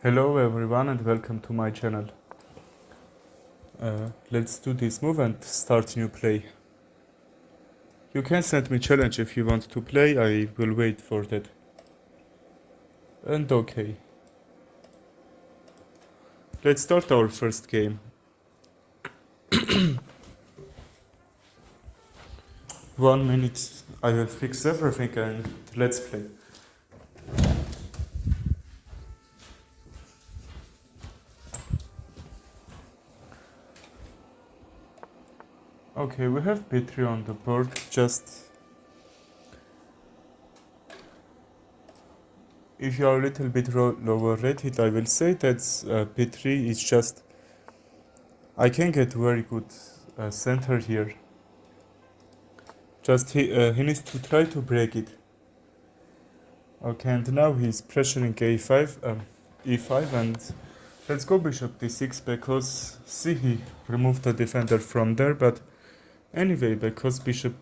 Hello everyone and welcome to my channel. Let's do this move and start new play. You can send me challenge if you want to play, I will wait for that. And okay. Let's start our first game. 1 minute, I will fix everything and let's play. Okay, we have b3 on the board, just... If you are a little bit lower rated, I will say that b3 is just... I can get very good center here. Just he needs to try to break it. Okay, and now he's pressuring e5 and let's go bishop d6 because see he removed the defender from there, but anyway, because bishop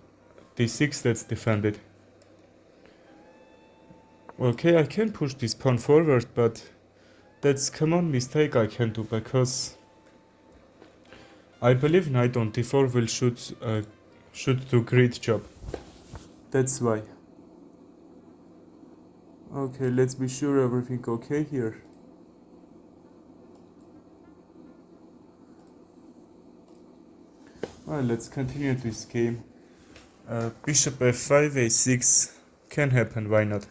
d6 that's defended. Okay, I can push this pawn forward, but that's common mistake I can do because I believe knight on d4 will should do great job. That's why. Okay, let's be sure everything okay here. Well, let's continue this game. Bishop f5, a6 can happen, why not?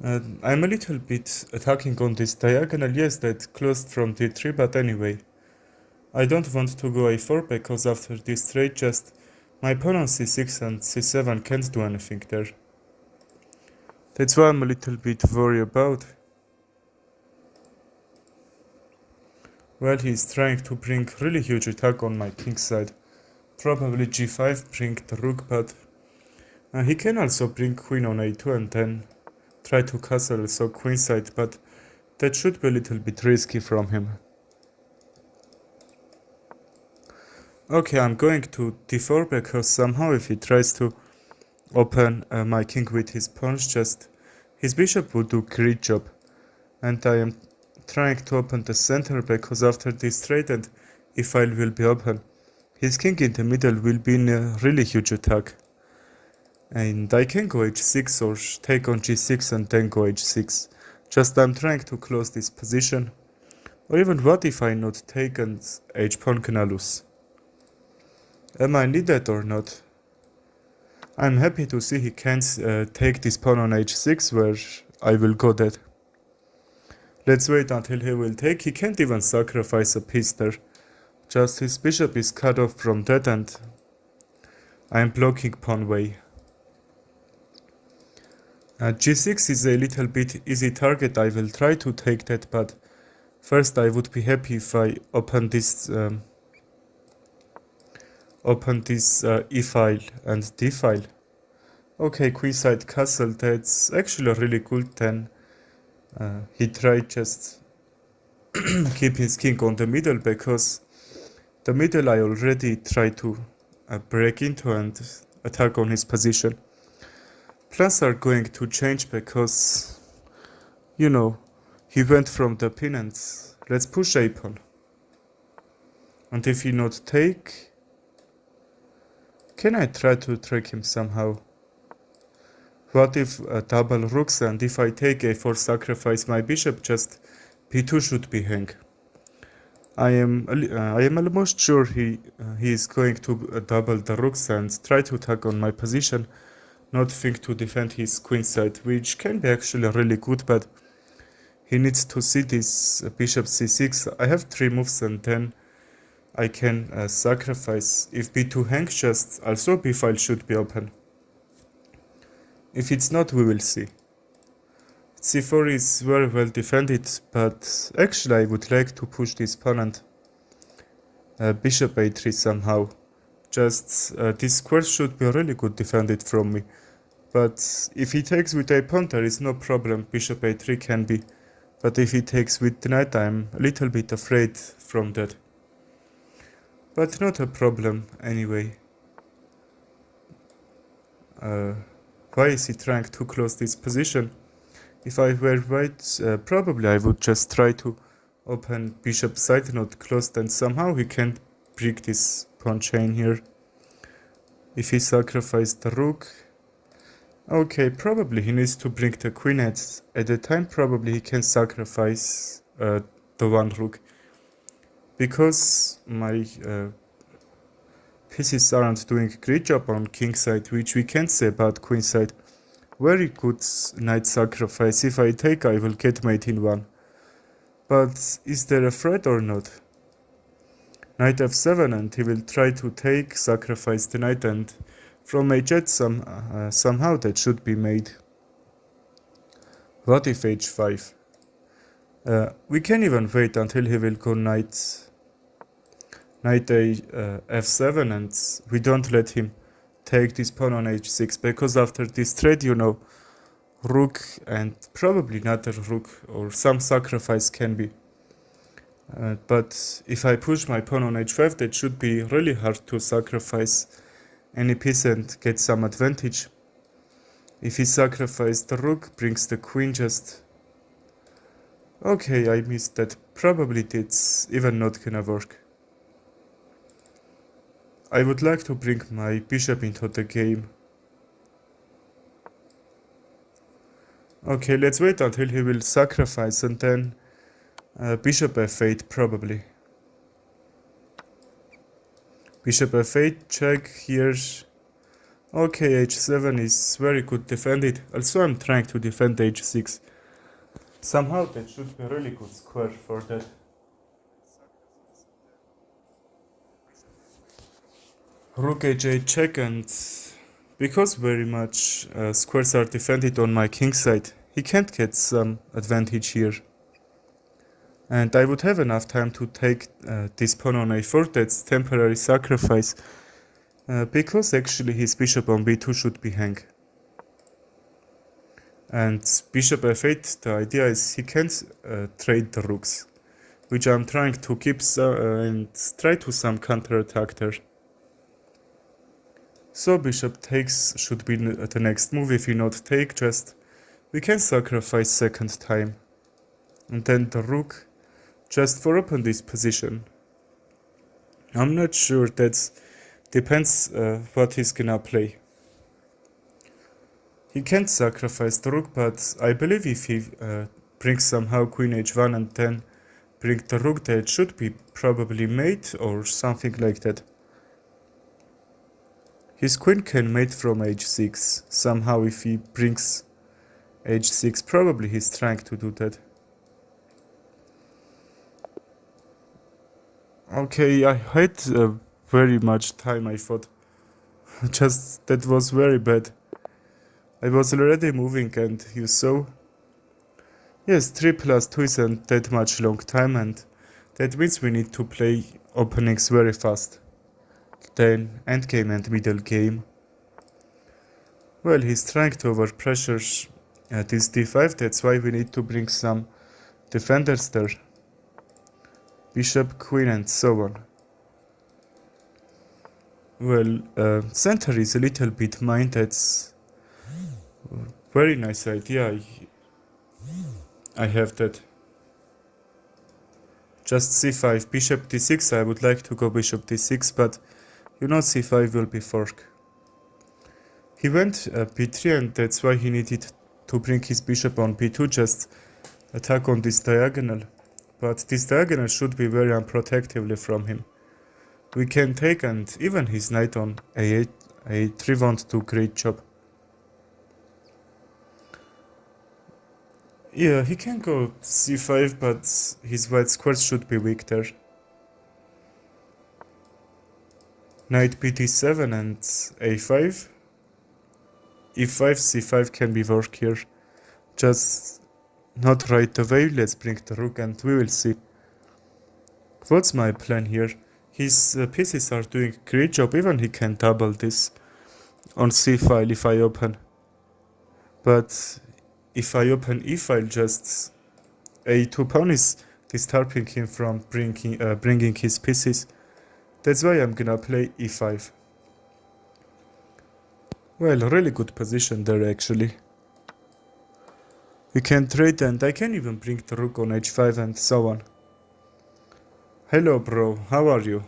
I'm a little bit attacking on this diagonal, yes, that closed from d3, but anyway. I don't want to go a4 because after this trade just my pawn on c6 and c7 can't do anything there. That's why I'm a little bit worried about. Well, he's trying to bring really huge attack on my king side. Probably g5 bring the rook, but he can also bring queen on a2 and then try to castle so queenside, but that should be a little bit risky from him. Okay, I'm going to d4 because somehow if he tries to open my king with his pawns, just his bishop would do great job. And I am trying to open the center because after this trade and e-file will be open, his king in the middle will be in a really huge attack. And I can go h6 or take on g6 and then go h6. Just I'm trying to close this position. Or even what if I not take and h-pawn can lose? Am I needed or not? I'm happy to see he can't take this pawn on h6 where I will go dead. Let's wait until he will take. He can't even sacrifice a piece there. Just his bishop is cut off from that and I'm blocking pawn way. g6 is a little bit easy target. I will try to take that, but first I would be happy if I open this e-file and d-file. Okay, queenside castle, that's actually really good then. He tried just keep his king on the middle because the middle I already tried to break into and attack on his position. Plans are going to change because, you know, he went from the pin and let's push a pawn. And if he not take, can I try to trick him somehow? What if double rooks and if I take a4 sacrifice my bishop, just b2 should be hang. I am almost sure he is going to double the rooks and try to attack on my position, not think to defend his queenside, which can be actually really good, but he needs to see this bishop c6. I have 3 moves and then I can sacrifice. If b2 hangs, just also b-file should be open. If it's not, we will see. c4 is very well defended, but actually I would like to push this pawn and bishop a3 somehow. Just this square should be really good defended from me. But if he takes with a pawn, there is no problem, bishop a3 can be. But if he takes with the knight, I'm a little bit afraid from that. But not a problem anyway. Why is he trying to close this position? If I were white, probably I would just try to open bishop side node closed, and somehow he can't break this pawn chain here. If he sacrificed the rook, okay, probably he needs to bring the queen at the time. Probably he can sacrifice the one rook, because my pieces aren't doing a great job on king side, which we can't say about queen side. Very good knight sacrifice. If I take, I will get mate in one. But is there a threat or not? Knight f7, and he will try to take, sacrifice the knight, and from h8 somehow that should be made. What if h5? We can even wait until he will go knight f7, and we don't let him take this pawn on h6, because after this trade, you know, rook and probably another rook or some sacrifice can be. But if I push my pawn on h5, that should be really hard to sacrifice any piece and get some advantage. If he sacrifices the rook, brings the queen just... Okay, I missed that. Probably it's even not gonna work. I would like to bring my bishop into the game. Okay, let's wait until he will sacrifice, and then bishop f8 probably. Bishop f8, check here. Okay, h7 is very good defended. Also, I'm trying to defend h6. Somehow that should be a really good square for that. Rook h8 check, and because very much squares are defended on my king side, he can't get some advantage here. And I would have enough time to take this pawn on a4, that's temporary sacrifice, because actually his bishop on b2 should be hang. And bishop f8, the idea is he can't trade the rooks, which I'm trying to keep and try to some counterattack there. So bishop takes should be the next move. If you not take, just we can sacrifice second time. And then the rook, just for open this position. I'm not sure, that depends what he's gonna play. He can't sacrifice the rook, but I believe if he brings somehow queen h1 and then bring the rook, that should be probably mate or something like that. His queen can mate from h6 somehow. If he brings h6, probably he's trying to do that. Okay, I had very much time, I thought. Just that was very bad. I was already moving, and you saw. Yes, 3+2 isn't that much long time, and that means we need to play openings very fast. Then endgame and middle game. Well, he's trying to overpressure this d5, that's why we need to bring some defenders there. Bishop, queen, and so on. Well, center is a little bit mine, that's very nice idea. I have that. Just c5, bishop d6, I would like to go bishop d6, but you know c5 will be fork. He went b3, and that's why he needed to bring his bishop on b2, just attack on this diagonal. But this diagonal should be very unprotectively from him. We can take, and even his knight on a8, a3 won't do great job. Yeah, he can go c5, but his white squares should be weak there. Knight bd7 and a5. e5, c5 can be work here. Just not right away. Let's bring the rook and we will see. What's my plan here? His pieces are doing a great job. Even he can double this on c-file if I open. But if I open e-file, just a2 pawn is disturbing him from bringing his pieces. That's why I'm gonna play e5. Well, really good position there actually. We can trade and I can even bring the rook on h5 and so on. Hello bro, how are you?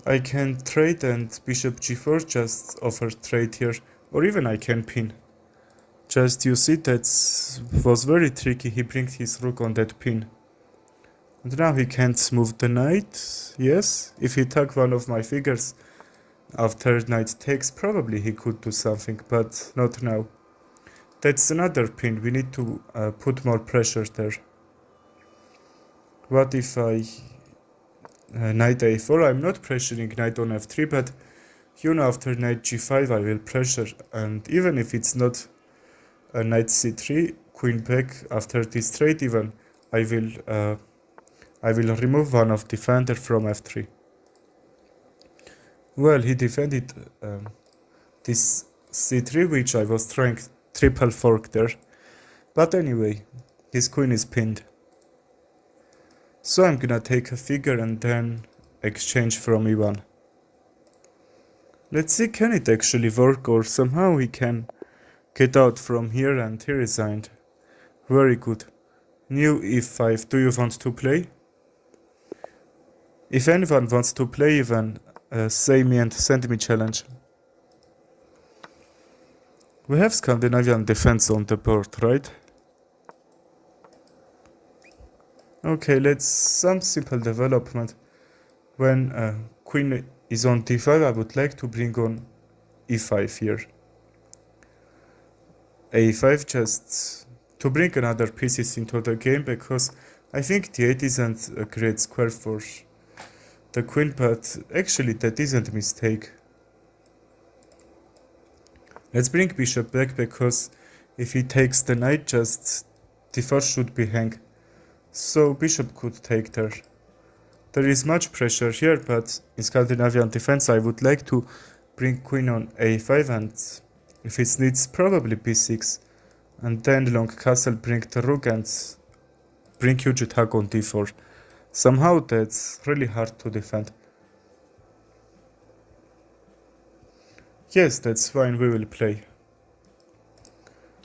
I can trade and bishop g4 just offer trade here, or even I can pin. Just you see that was very tricky, he brings his rook on that pin. And now he can't move the knight, yes, if he took one of my figures after knight takes probably he could do something, but not now. That's another pin, we need to put more pressure there. What if I knight a4, I'm not pressuring knight on f3, but you know after knight g5 I will pressure, and even if it's not a knight c3, queen back after this trade even, I will remove one of defender from f3. Well, he defended this c3, which I was trying triple fork there, but anyway, his queen is pinned. So I'm gonna take a figure and then exchange from e1. Let's see, can it actually work, or somehow he can get out from here, and he resigned. Very good. New e5, do you want to play? If anyone wants to play even, say me and send me challenge. We have Scandinavian defense on the board, right? Okay, let's some simple development. When queen is on d5, I would like to bring on e5 here. a5 just to bring another pieces into the game, because I think d8 isn't a great square for the queen, but actually that isn't a mistake. Let's bring bishop back, because if he takes the knight, just d4 should be hang. So bishop could take there. There is much pressure here, but in Scandinavian defense I would like to bring queen on a5, and if it needs probably b6, and then long castle bring the rook and bring huge attack on d4. Somehow that's really hard to defend. Yes, that's fine, we will play.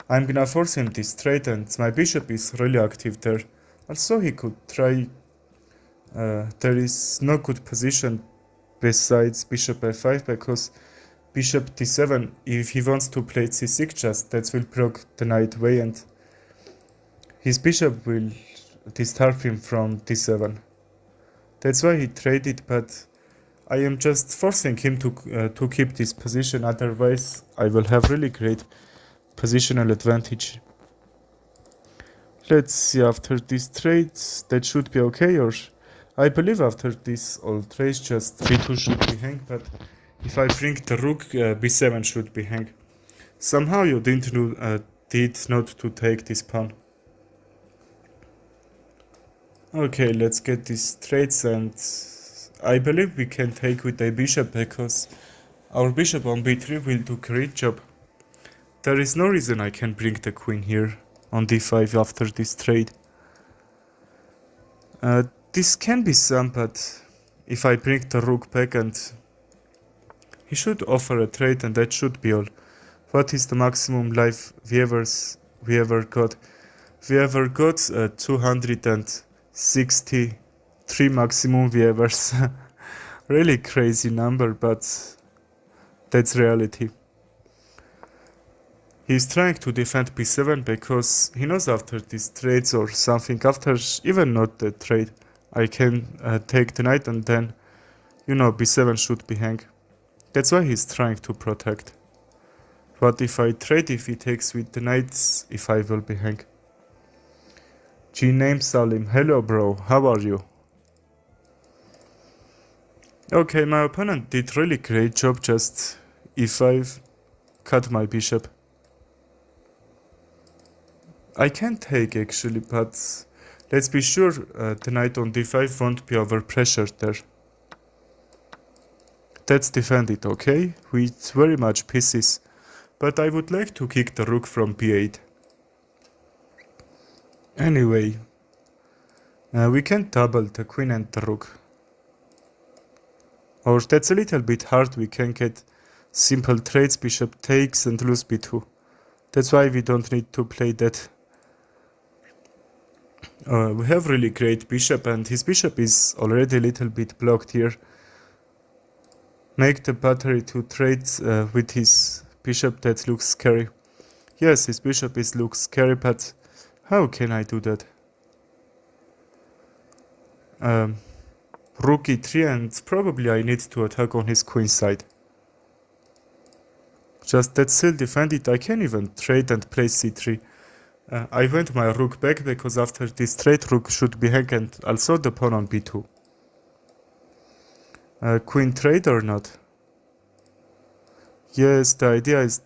I'm gonna force him this trade, and my bishop is really active there. Also he could try, there is no good position besides bishop f5, because bishop d7, if he wants to play c6 just, that will block the knight way, and his bishop will disturb him from d7. That's why he traded, but I am just forcing him to keep this position, otherwise I will have really great positional advantage. Let's see, after these trades, that should be okay, or I believe after this all trades just b2 should be hang, but if I bring the rook, b7 should be hang. Somehow you did not to take this pawn. Okay, let's get these trades, and I believe we can take with a bishop, because our bishop on b3 will do great job. There is no reason I can bring the queen here on d5 after this trade. This can be some, but if I bring the rook back, and he should offer a trade, and that should be all. What is the maximum life we ever got? We ever got 263 maximum viewers. Really crazy number, but that's reality. He's trying to defend b7 because he knows after these trades or something, after even not the trade, I can take the knight, and then, you know, b7 should be hang. That's why he's trying to protect. But if I trade, if he takes with the knights, if I will be hang. G name Salim. Hello bro, how are you? Okay, my opponent did really great job, just e5, cut my bishop. I can take actually, but let's be sure the knight on d5 won't be overpressured there. That's defended, okay, with very much pieces, but I would like to kick the rook from b8. Anyway, we can double the queen and the rook. Or that's a little bit hard, we can get simple trades, bishop takes and lose b2. That's why we don't need to play that. We have really great bishop, and his bishop is already a little bit blocked here. Make the battery to trade with his bishop. That looks scary. Yes, his bishop looks scary, but how can I do that? Rook e3, and probably I need to attack on his queen side. Just that still defended. I can even trade and play c3. I went my rook back because after this trade rook should be hanged and also the pawn on b2. Queen trade or not? Yes, the idea is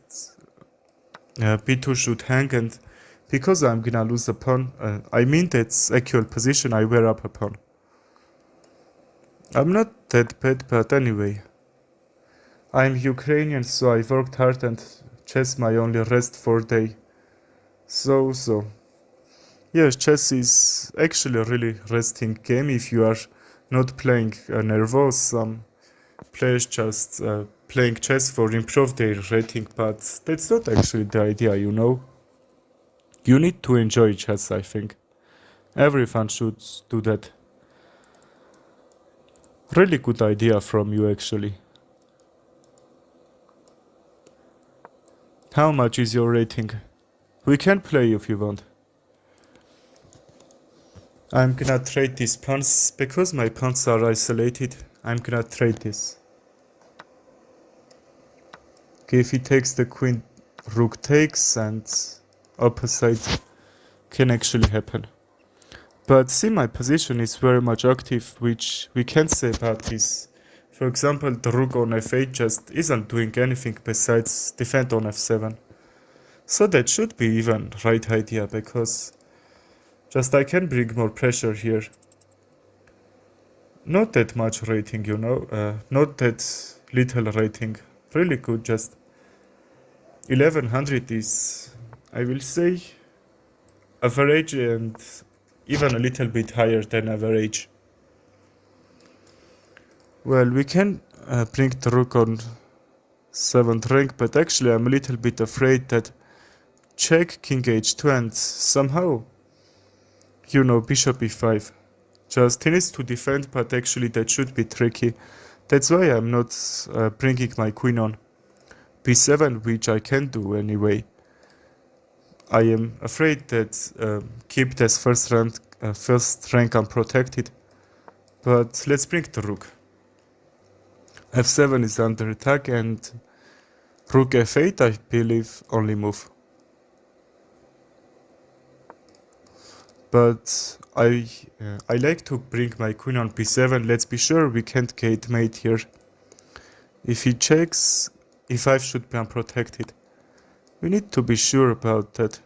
b2 should hang, and because I'm gonna lose the pawn, I mean that's actual position, I wear up a pawn. I'm not that bad, but anyway. I'm Ukrainian, so I worked hard and chess my only rest for day. So. Yes, chess is actually a really resting game if you are not playing nervous. Some players just playing chess for improve their rating, but that's not actually the idea, you know. You need to enjoy chess, I think. Everyone should do that. Really good idea from you, actually. How much is your rating? We can play if you want. I'm gonna trade these pawns because my pawns are isolated. I'm gonna trade this. Okay, if he takes the queen, rook takes, and opposite can actually happen. But see, my position is very much active, which we can't say about this. For example, the rook on f8 just isn't doing anything besides defend on f7. So that should be even right idea, because just I can bring more pressure here. Not that much rating, you know, not that little rating. Really good, just 1100 is, I will say, average and even a little bit higher than average. Well, we can bring the rook on 7th rank, but actually I'm a little bit afraid that check king h2 and somehow, you know, bishop e5. Just he needs to defend, but actually that should be tricky. That's why I'm not bringing my queen on b7, which I can do anyway. I am afraid that keep this first rank unprotected, but let's bring the rook. f7 is under attack, and rook f8, I believe, only move. But I like to bring my queen on b7. Let's be sure we can't get mate here. If he checks, e5 should be unprotected. We need to be sure about that.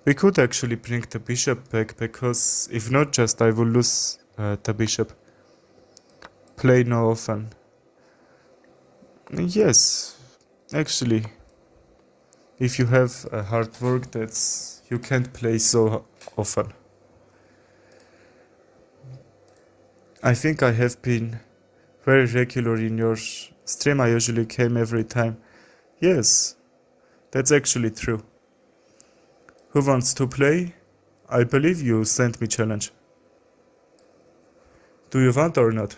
We could actually bring the bishop back, because if not, just I will lose the bishop. Play no often. Yes, actually, if you have hard work, that's you can't play so often. I think I have been very regular in your stream. I usually came every time. Yes, that's actually true. Who wants to play? I believe you sent me challenge. Do you want or not?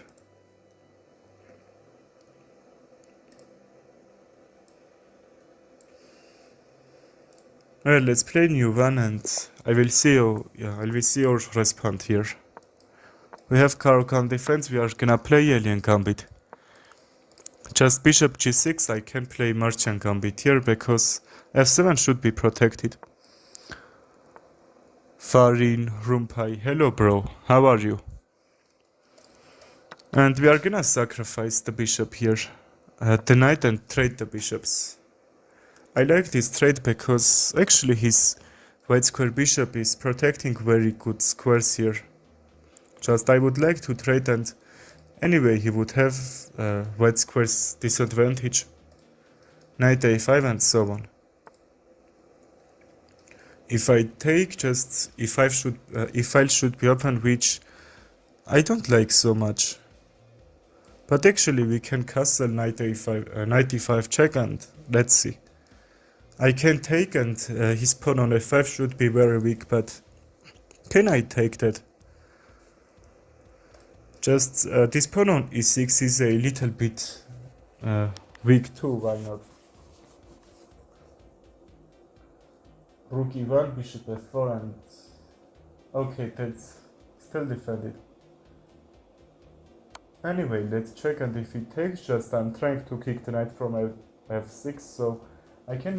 Well, let's play new one, and I will see you. Yeah, I will see your response here. We have Caro-Kann defense. We are gonna play Alien Gambit. Just bishop g6. I can play Merchant Gambit here because f7 should be protected. Farin Rumpai, hello bro, how are you? And we are gonna sacrifice the bishop here, the knight, and trade the bishops. I like this trade because actually his white square bishop is protecting very good squares here. Just I would like to trade, and anyway he would have white squares disadvantage. Knight a5 and so on. If I take, just e5 should be open, which I don't like so much. But actually we can castle knight a5, knight e5 check, and let's see. I can take, and his pawn on f5 should be very weak, but can I take that? Just this pawn on e6 is a little bit weak too, why not? Rook e1, bishop f4, and okay, that's still defended. Anyway, let's check, and if he takes, just I'm trying to kick the knight from f6, so I can.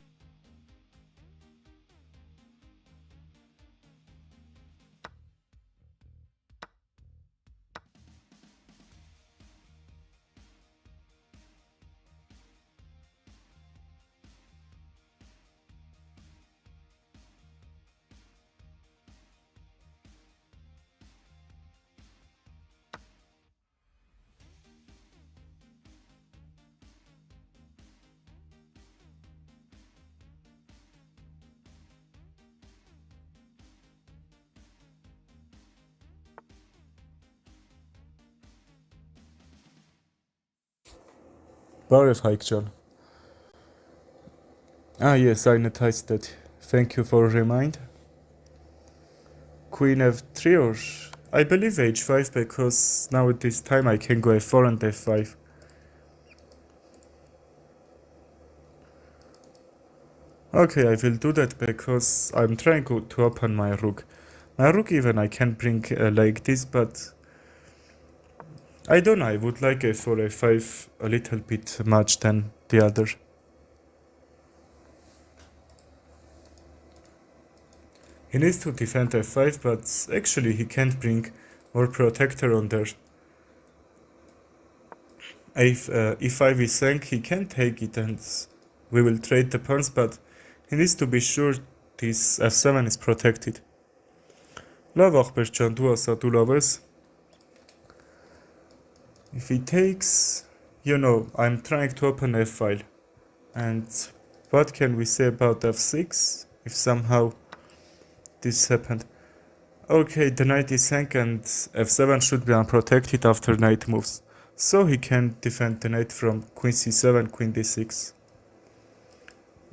Baref John. Ah yes, I noticed that. Thank you for a remind. Queen f3, or I believe h5, because now at this time I can go f4 and f5. Okay, I will do that because I'm trying to open my rook. My rook even I can bring like this, but I don't know, I would like f4, f5 a little bit much than the other. He needs to defend f5, but actually he can't bring more protector on there. If e5 is sank, he can take it and we will trade the pawns, but he needs to be sure this f7 is protected. Լավ ախպեր ջան, դու ասա, դու լավ ես? If he takes, you know, I'm trying to open f file. And what can we say about f6 if somehow this happened? Okay, the knight is sank and f7 should be unprotected after knight moves. So he can defend the knight from queen c7, queen d6.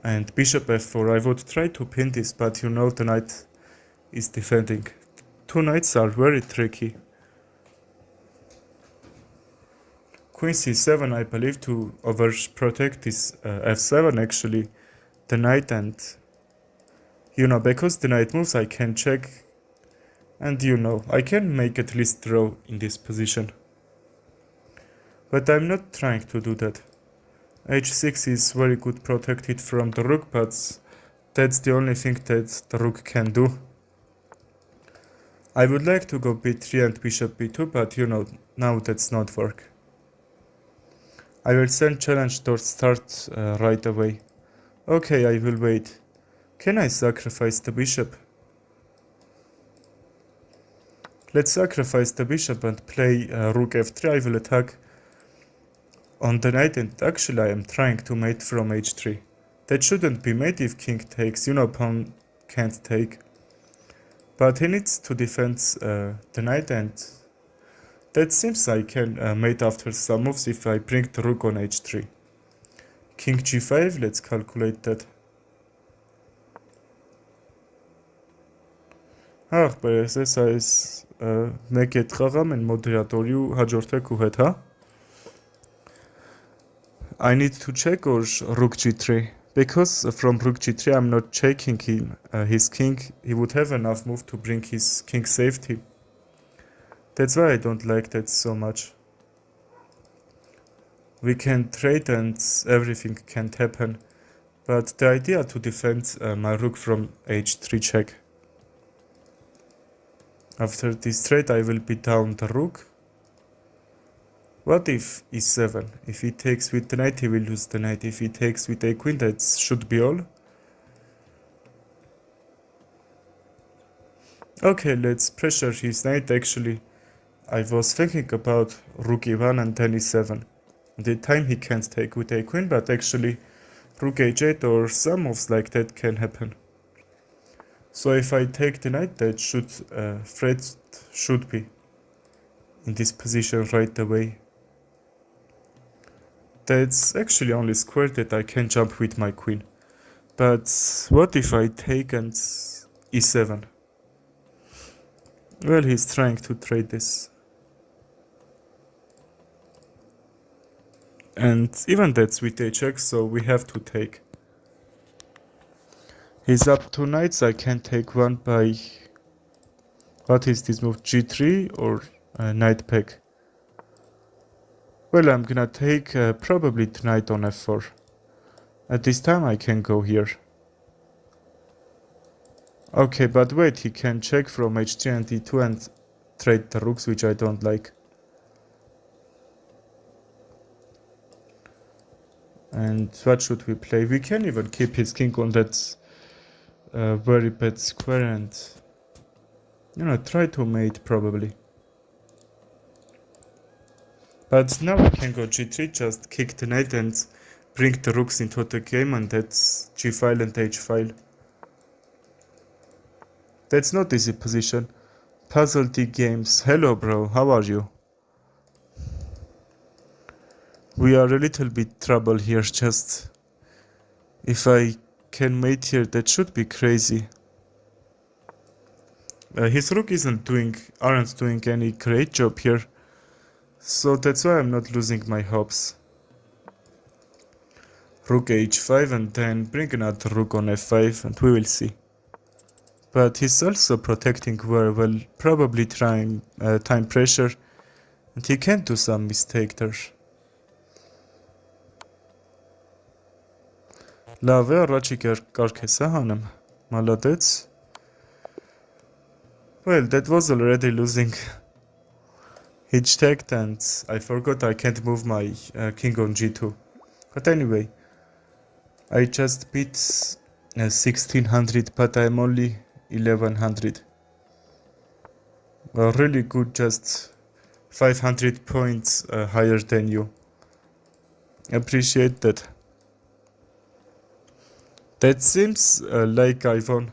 And bishop f4. I would try to pin this, but you know the knight is defending. Two knights are very tricky. Queen c7, I believe, to overprotect this f7 actually, the knight, and you know, because the knight moves I can check, and you know, I can make at least draw in this position. But I'm not trying to do that. h6 is very good protected from the rook, but that's the only thing that the rook can do. I would like to go b3 and bishop b2, but you know, now that's not work. I will send challenge to start right away. Okay, I will wait. Can I sacrifice the bishop? Let's sacrifice the bishop and play rook f3. I will attack on the knight, and actually I am trying to mate from h3. That shouldn't be mate if king takes, you know, pawn can't take. But he needs to defend the knight, and that seems I can mate after some moves if I bring the rook on h3. King g5, let's calculate that. Ախպերես, ես այս մեկ էտ խաղամ են մոդերատորի ու հաջորդեք ու հետ, հա? I need to check or rook g3, because from rook g3 I'm not checking him, his king. He would have enough move to bring his king safety. That's why I don't like that so much. We can trade and everything can happen, but the idea to defend my rook from h3 check. After this trade I will be down the rook. What if e7? If he takes with the knight, he will lose the knight. If he takes with a queen, that should be all. Okay, let's pressure his knight. Actually, I was thinking about rook e1 and then e7. At the time he can't take with a queen, but actually rook h8 or some moves like that can happen. So if I take the knight, that threat should be in this position right away. That's actually only square that I can jump with my queen. But what if I take and e7? Well, he's trying to trade this. And even that's with hx, so we have to take. He's up 2 knights, I can take one by... What is this move, g3 or knight peg? Well, I'm gonna take probably knight on f4. At this time I can go here. Okay, but wait, he can check from h3 and e2 and trade the rooks, which I don't like. And what should we play? We can even keep his king on that very bad square and, you know, try to mate probably. But now we can go g3, just kick the knight and bring the rooks into the game, and that's g file and h file. That's not easy position. Puzzle D Games. Hello bro, how are you? We are a little bit trouble here, just... If I can mate here, that should be crazy. His rook aren't doing any great job here. So that's why I'm not losing my hopes. Rook h5 and then bring another rook on f5 and we will see. But he's also protecting very well, probably trying time pressure, and he can do some mistake there. Լավ է, առաջի կարգ ես հանում, մալադեց. Well, that was already losing. He checked and I forgot I can't move my king on g2. But anyway, I just beat 1600, but I'm only 1100. Really good, just 500 points higher than you. Appreciate that. That seems like I won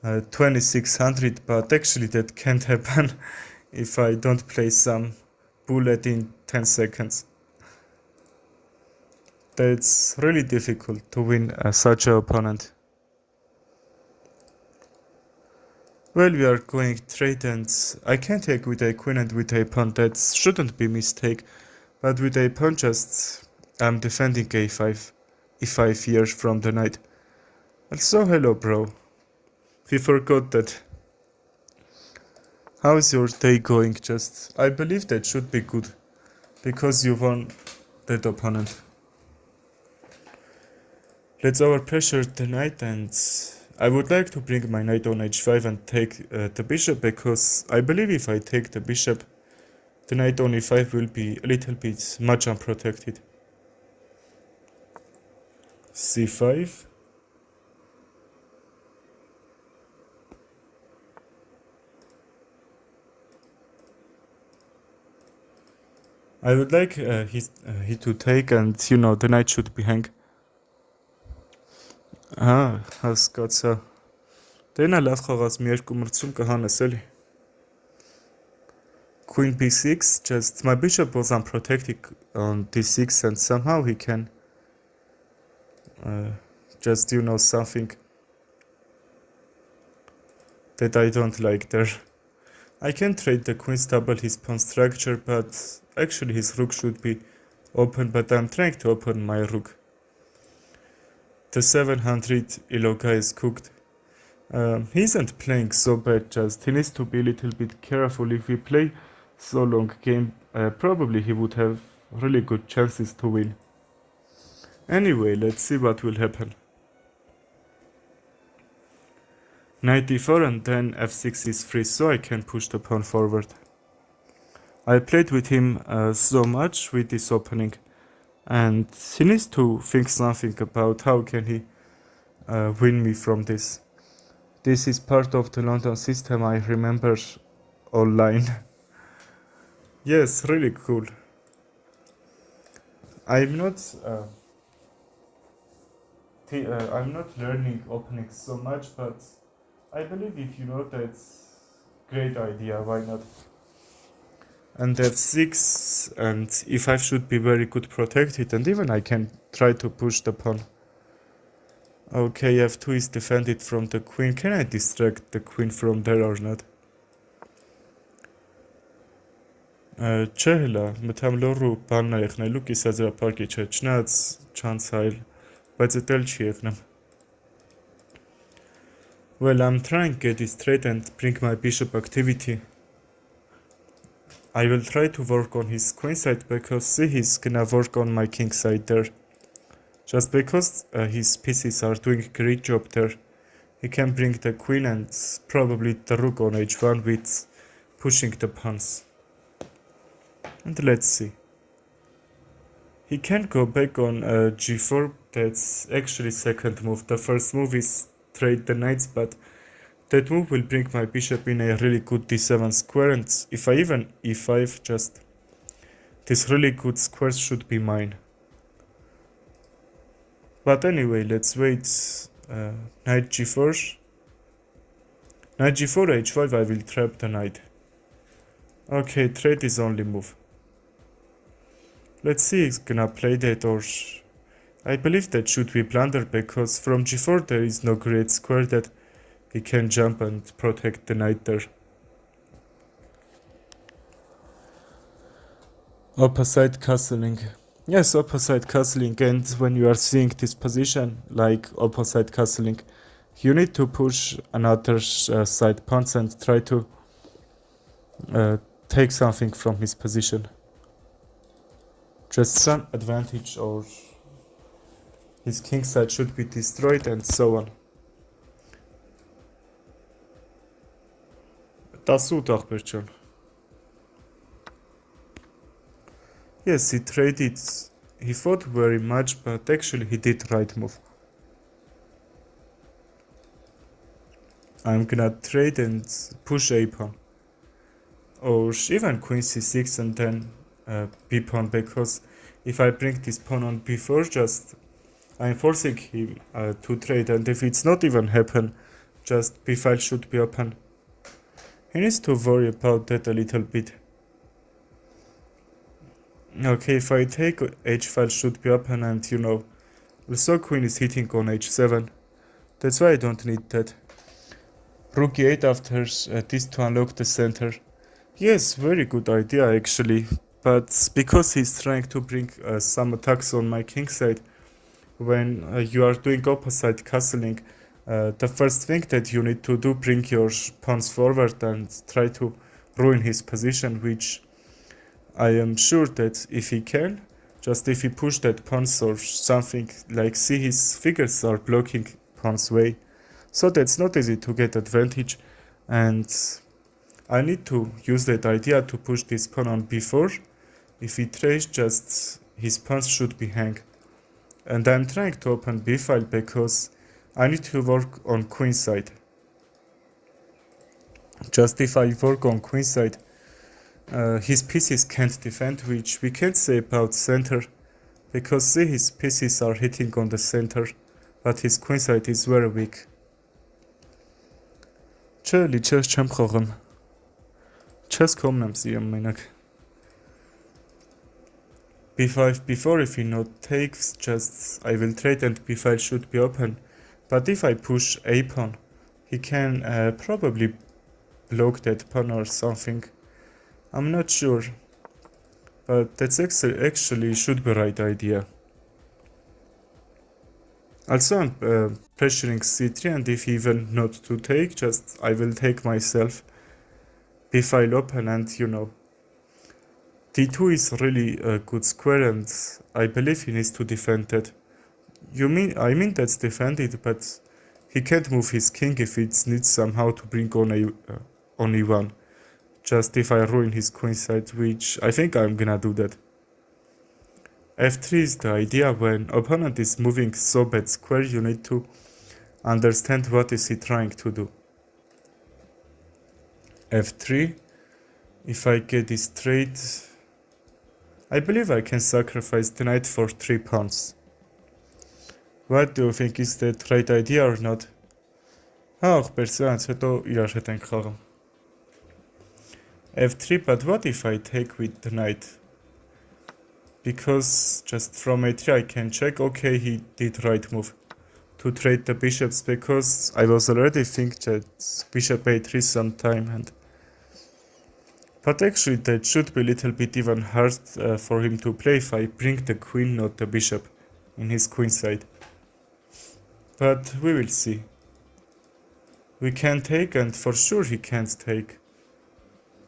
2600, but actually that can't happen if I don't play some bullet in 10 seconds. That's really difficult to win such an opponent. Well, we are going trade and I can take with a queen and with a pawn. That shouldn't be a mistake, but with a pawn just I'm defending a5 here from the knight. Also, hello bro. We forgot that. How is your day going? Just, I believe that should be good, because you won that opponent. Let's overpressure the knight, and I would like to bring my knight on h5 and take the bishop, because I believe if I take the bishop, the knight on e5 will be a little bit much unprotected. c5. I would like he to take, and you know, the knight should be hang. Հասկացա։ Դենա լավ խաղաց մի երկու մրցում կհանես էլի։ Queen b6, just my bishop was unprotected on d6 and somehow he can just, you know, something that I don't like there. I can trade the queen, double his pawn structure, but actually his rook should be open, but I'm trying to open my rook. The 700 elo guy is cooked. He isn't playing so bad, just he needs to be a little bit careful. If we play so long game, probably he would have really good chances to win. Anyway, let's see what will happen. Knight d4 and then f6 is free, so I can push the pawn forward. I played with him so much with this opening, and he needs to think something about how can he win me from this. This is part of the London system I remember online. Yes, really cool. I'm not learning openings so much, but I believe if you know that's great idea, why not? and f6, and e5 should be very good protected, and even I can try to push the pawn. Okay, f2 is defended from the queen. Can I distract the queen from there or not? Չհելա, մտամ լորու բանն է եղնելու, կիսաձրապարկի չէ, չնայած չանց հայլ, բայց էդ էլ չի եղնեմ. Well, I'm trying to get it straight and bring my bishop activity. I will try to work on his queen side because see, he's gonna work on my king side there. Just because his pieces are doing a great job there, he can bring the queen and probably the rook on h1 with pushing the pawns. And let's see. He can go back on g4, that's actually second move. The first move is trade the knights, but that move will bring my bishop in a really good d7 square, and if I even e5, just this really good squares should be mine. But anyway, let's wait. Knight g4. Knight g4, h5, I will trap the knight. Okay, trade is only move. Let's see, he's gonna play that, or I believe that should be blunder, because from g4 there is no great square that he can jump and protect the knight there. Opposite castling. Yes, opposite castling, and when you are seeing this position like opposite castling, you need to push another side pawns and try to take something from his position. Just some advantage, or his king side should be destroyed, and so on. 18 ախպեր ջան. Yes, he traded, he fought very much, but actually he did right move. I'm gonna trade and push a pawn, or even queen c6 and then b pawn, because if I bring this pawn on b4, just I'm forcing him to trade, and if it's not even happen, just b file should be open. He needs to worry about that a little bit. Okay, if I take h file should be open, and you know, also queen is hitting on h7. That's why I don't need that. Rook e8 after this to unlock the center. Yes, very good idea actually, but because he's trying to bring some attacks on my king side, when you are doing opposite castling, the first thing that you need to do, bring your pawns forward and try to ruin his position, which I am sure that if he can, just if he push that pawns or something, like see his figures are blocking pawn's way, so that's not easy to get advantage, and I need to use that idea to push this pawn on b4. If he trades, just his pawns should be hang, and I'm trying to open b file because I need to work on queen side. Just if I work on queen side, his pieces can't defend, which we can't say about center, because see, his pieces are hitting on the center, but his queen side is very weak. Չէ, լիչես չեմ խաղում. Չես կողմն եմ սիրում մենակ. b5, b4, if he not takes, just I will trade and b5 should be open. But if I push a pawn, he can probably block that pawn or something. I'm not sure, but that's actually should be right idea. Also, I'm pressuring c3, and if even not to take, just I will take myself. b file open, and you know, d2 is really a good square, and I believe he needs to defend that. I mean that's defended, but he can't move his king if it needs somehow to bring on e1. Just if I ruin his queen side, which I think I'm gonna do that. f3 is the idea. When opponent is moving so bad square, you need to understand what is he trying to do. f3, if I get this trade, I believe I can sacrifice the knight for 3 pawns. What do you think, is that right idea or not? Ախպեր, սրանց հետո իրար հետ ենք խաղում. f3, but what if I take with the knight? Because just from a3 I can check, okay, he did right move to trade the bishops, because I was already think that bishop a3 sometime, and but actually that should be a little bit even hard for him to play if I bring the queen, not the bishop, in his queen side. But we will see. We can take, and for sure he can't take,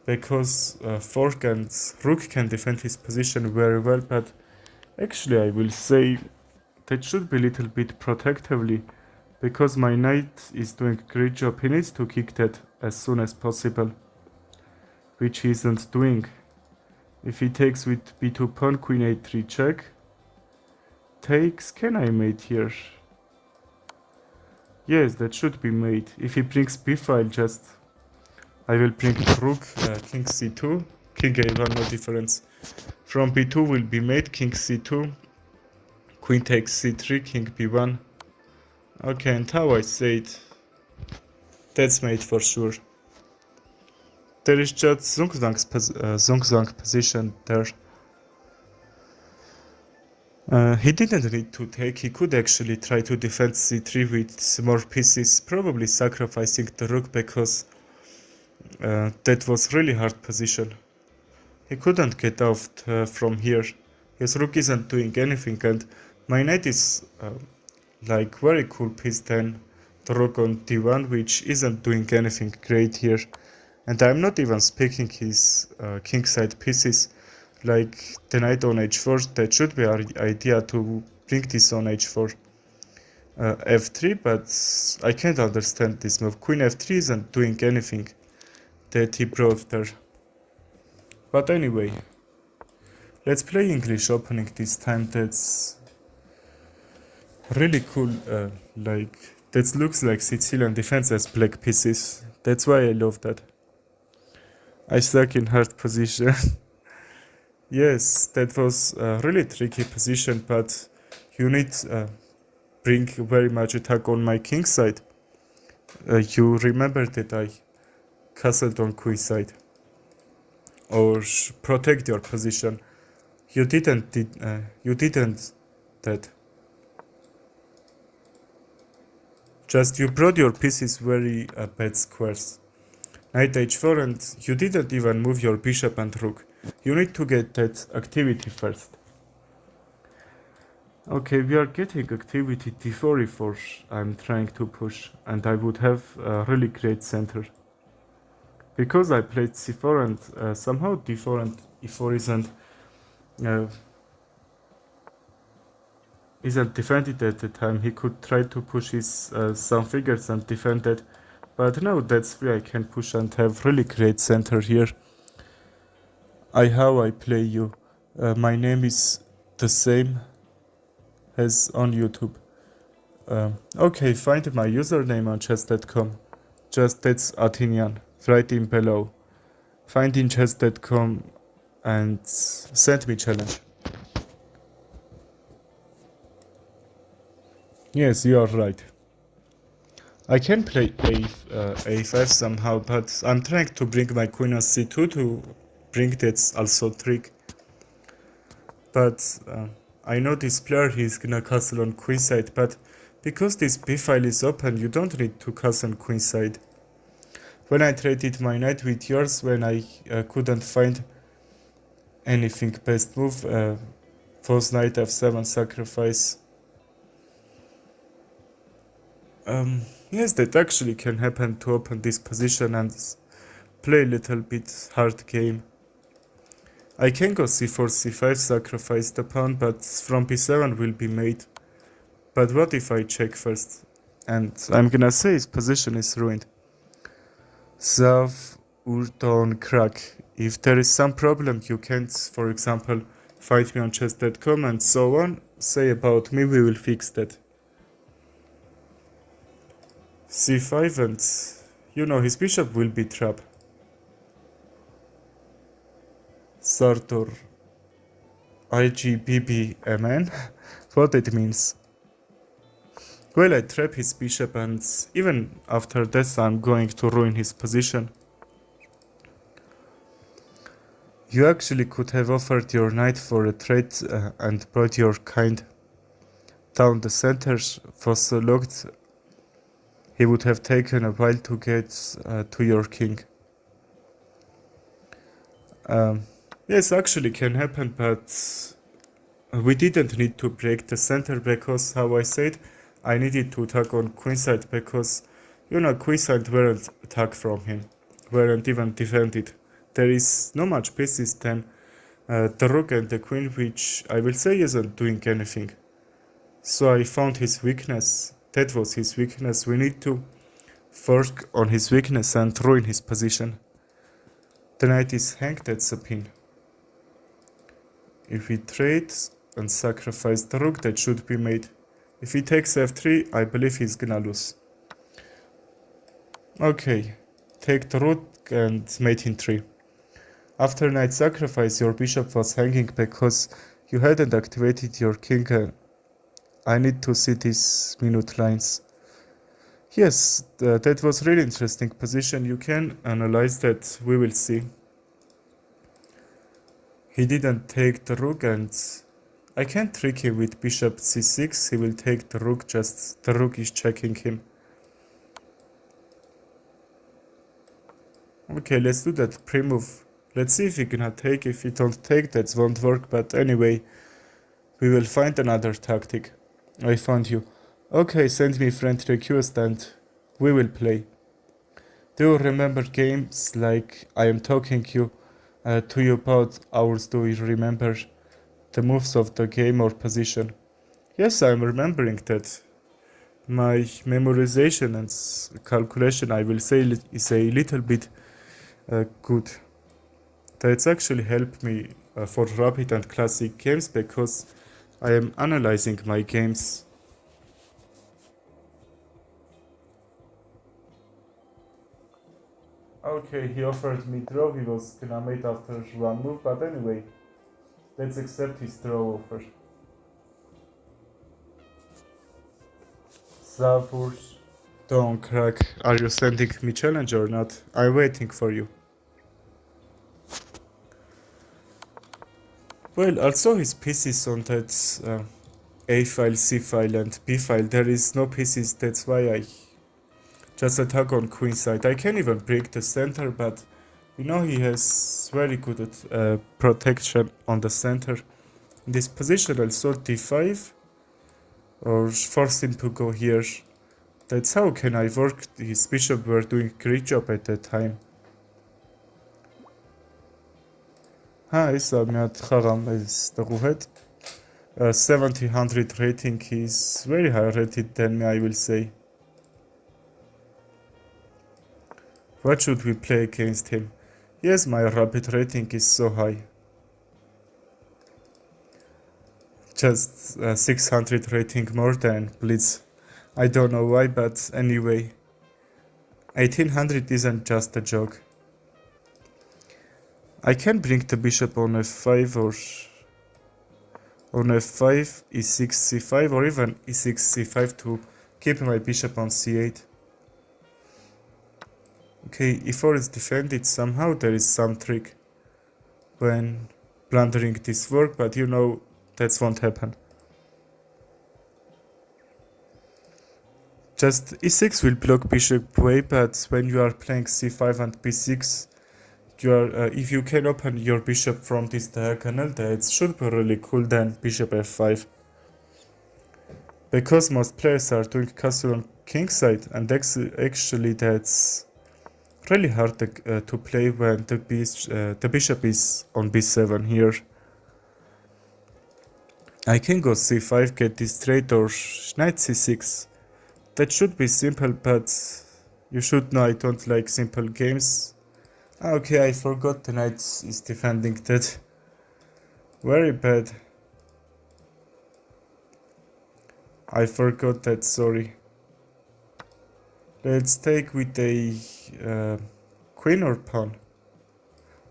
because fork and rook can defend his position very well, but actually I will say that should be a little bit protectively, because my knight is doing a great job. He needs to kick that as soon as possible, which he isn't doing. If he takes with b2 pawn, queen a3 check, takes, can I mate here? Yes, that should be made. If he brings b5, just I will bring rook, king c2, king a1, no difference. From b2 will be made, king c2, queen takes c3, king b1. Okay, and how I said, that's made for sure. There is just Zugzwang position there. He didn't need to take, he could actually try to defend c3 with more pieces, probably sacrificing the rook, because that was really hard position. He couldn't get out from here. His rook isn't doing anything, and my knight is like very cool piece then the rook on d1, which isn't doing anything great here. And I'm not even speaking his kingside pieces, like the knight on h4. That should be our idea, to bring this on h4. f3, but I can't understand this move. Queen f3 isn't doing anything that he brought there. But anyway, let's play English opening this time. That's really cool. Like, that looks like Sicilian defense as black pieces. That's why I love that. I stuck in hard position. Yes, that was a really tricky position, but you need bring very much attack on my king side. You remember that I castled on queen side, or protect your position. You didn't that. Just you brought your pieces very bad squares. Knight h4, and you didn't even move your bishop and rook. You need to get that activity first. Okay, we are getting activity d4, e4 I'm trying to push, and I would have a really great center. Because I played c4, and somehow d4 and e4 isn't defended at the time. He could try to push his some figures and defend that. But now that's free, I can push and have really great center here. How I play you. My name is the same as on YouTube. Okay, find my username on chess.com. Just that's Athenian. Write in below. Find in chess.com and send me challenge. Yes, you are right. I can play a5 somehow, but I'm trying to bring my queen on c2 to bring that also trick. But I know this player, he's gonna castle on queen side, but because this b file is open, you don't need to castle on queen side. When I traded my knight with yours, when I couldn't find anything best move, was knight f7 sacrifice. Yes, that actually can happen, to open this position and play a little bit hard game. I can go c4, c5, sacrifice the pawn, but from b7 will be made. But what if I check first? And I'm gonna say his position is ruined. Zav Urton Crack. If there is some problem, you can't, for example, fight me on chess.com and so on, say about me, we will fix that. c5, and you know his bishop will be trapped. Sartor IGBBMN. What it means? Well, I trap his bishop, and even after this I'm going to ruin his position. You actually could have offered your knight for a trade and brought your kind down the center. For so locked, he would have taken a while to get to your king. Yes, actually can happen, but we didn't need to break the center because, how I said, I needed to attack on queenside because, you know, queenside weren't attacked from him, weren't even defended. There is no much pieces than the rook and the queen, which I will say isn't doing anything. So I found his weakness. That was his weakness. We need to work on his weakness and ruin his position. The knight is hanged at the pin. If we trade and sacrifice the rook, that should be made. If he takes f3, I believe he's gonna lose. Okay, take the rook and mate in 3. After knight sacrifice, your bishop was hanging because you hadn't activated your king. I need to see these minute lines. Yes, that was really interesting position. You can analyze that, we will see. He didn't take the rook and I can't trick him with bishop c6. He will take the rook, just the rook is checking him. Okay, let's do that pre-move. Let's see if he gonna take. If he don't take, that won't work, but anyway, we will find another tactic. I found you. Okay, send me friend request and we will play. Do you remember games like I am talking to you about ours? Do you remember the moves of the game or position? Yes, I am remembering that. My memorization and calculation, I will say, is a little bit good. That's actually helped me for rapid and classic games because I am analyzing my games. Okay, he offered me draw. He was gonna mate after one move, but anyway, let's accept his draw offer. Zavurs, don't crack. Are you sending me challenge or not? I'm waiting for you. Well, also his pieces on that A file, C file and B file, there is no pieces, that's why I just attack on queenside. I can't even break the center, but you know he has very good protection on the center. In this position also d5 or force him to go here. That's how can I work. His bishop were doing great job at that time. Isa miad Haram is the Ruhet. 1700 rating is very high rated than me, I will say. What should we play against him? Yes, my rapid rating is so high. Just 600 rating more than Blitz. I don't know why, but anyway. 1800 isn't just a joke. I can bring the bishop on f5 or on f5, e6, c5 or even e6, c5 to keep my bishop on c8. Okay, e4 is defended. Somehow there is some trick when blundering this work, but you know that won't happen. Just e6 will block bishop way, but when you are playing c5 and b6, you are, if you can open your bishop from this diagonal, that should be really cool. Then bishop f5. Because most players are doing castle on kingside, and actually that's really hard to play when the bishop is on b7 here. I can go c5, get this trade, or knight c6. That should be simple, but you should know I don't like simple games. Okay, I forgot the knight is defending that. Very bad. I forgot that, sorry. Let's take with a queen or pawn.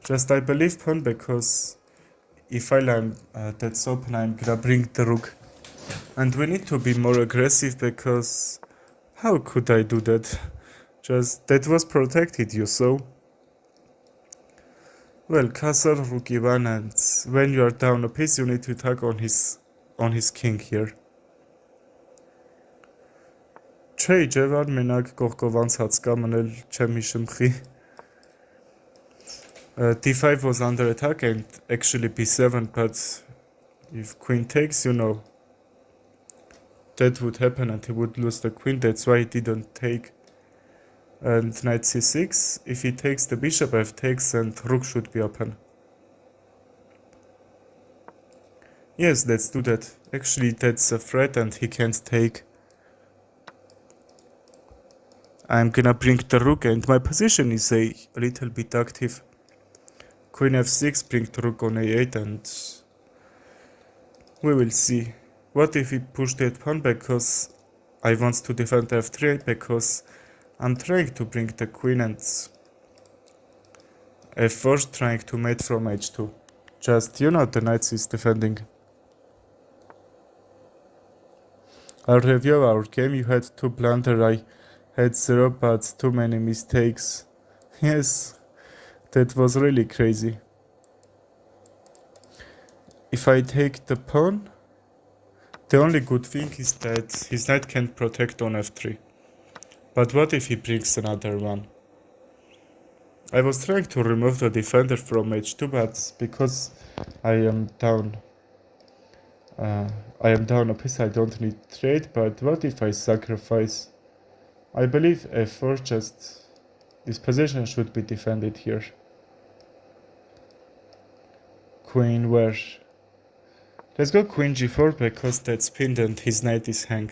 Just I believe pawn, because if I land that's open, I'm gonna bring the rook. And we need to be more aggressive, because how could I do that? Just that was protected, you saw. Well, castle, rook e1, and when you are down a piece, you need to attack on his king here. Չէ, ջևար մենակ կողքով անցած կա մնել չեմի շմխի. D5 was under attack and actually B7, but if queen takes, you know, that would happen and he would lose the queen. That's why he didn't take. And knight c6, if he takes the bishop, f takes and rook should be open. Yes, let's do that. Actually, that's a threat and he can't take. I'm gonna bring the rook and my position is a little bit active. Queen f6, bring the rook on a8 and we will see. What if he pushed that pawn because I want to defend f3 because I'm trying to bring the queen and f4 trying to mate from h2. Just, you know, the knight is defending. I'll review our game. You had 2 blunder, I had 0, but too many mistakes. Yes, that was really crazy. If I take the pawn, the only good thing is that his knight can't protect on f3. But what if he brings another one? I was trying to remove the defender from h2, but because I am down a piece, I don't need trade. But what if I sacrifice? I believe f4, just this position should be defended here. Queen where? Let's go queen g4 because that's pinned and his knight is hang.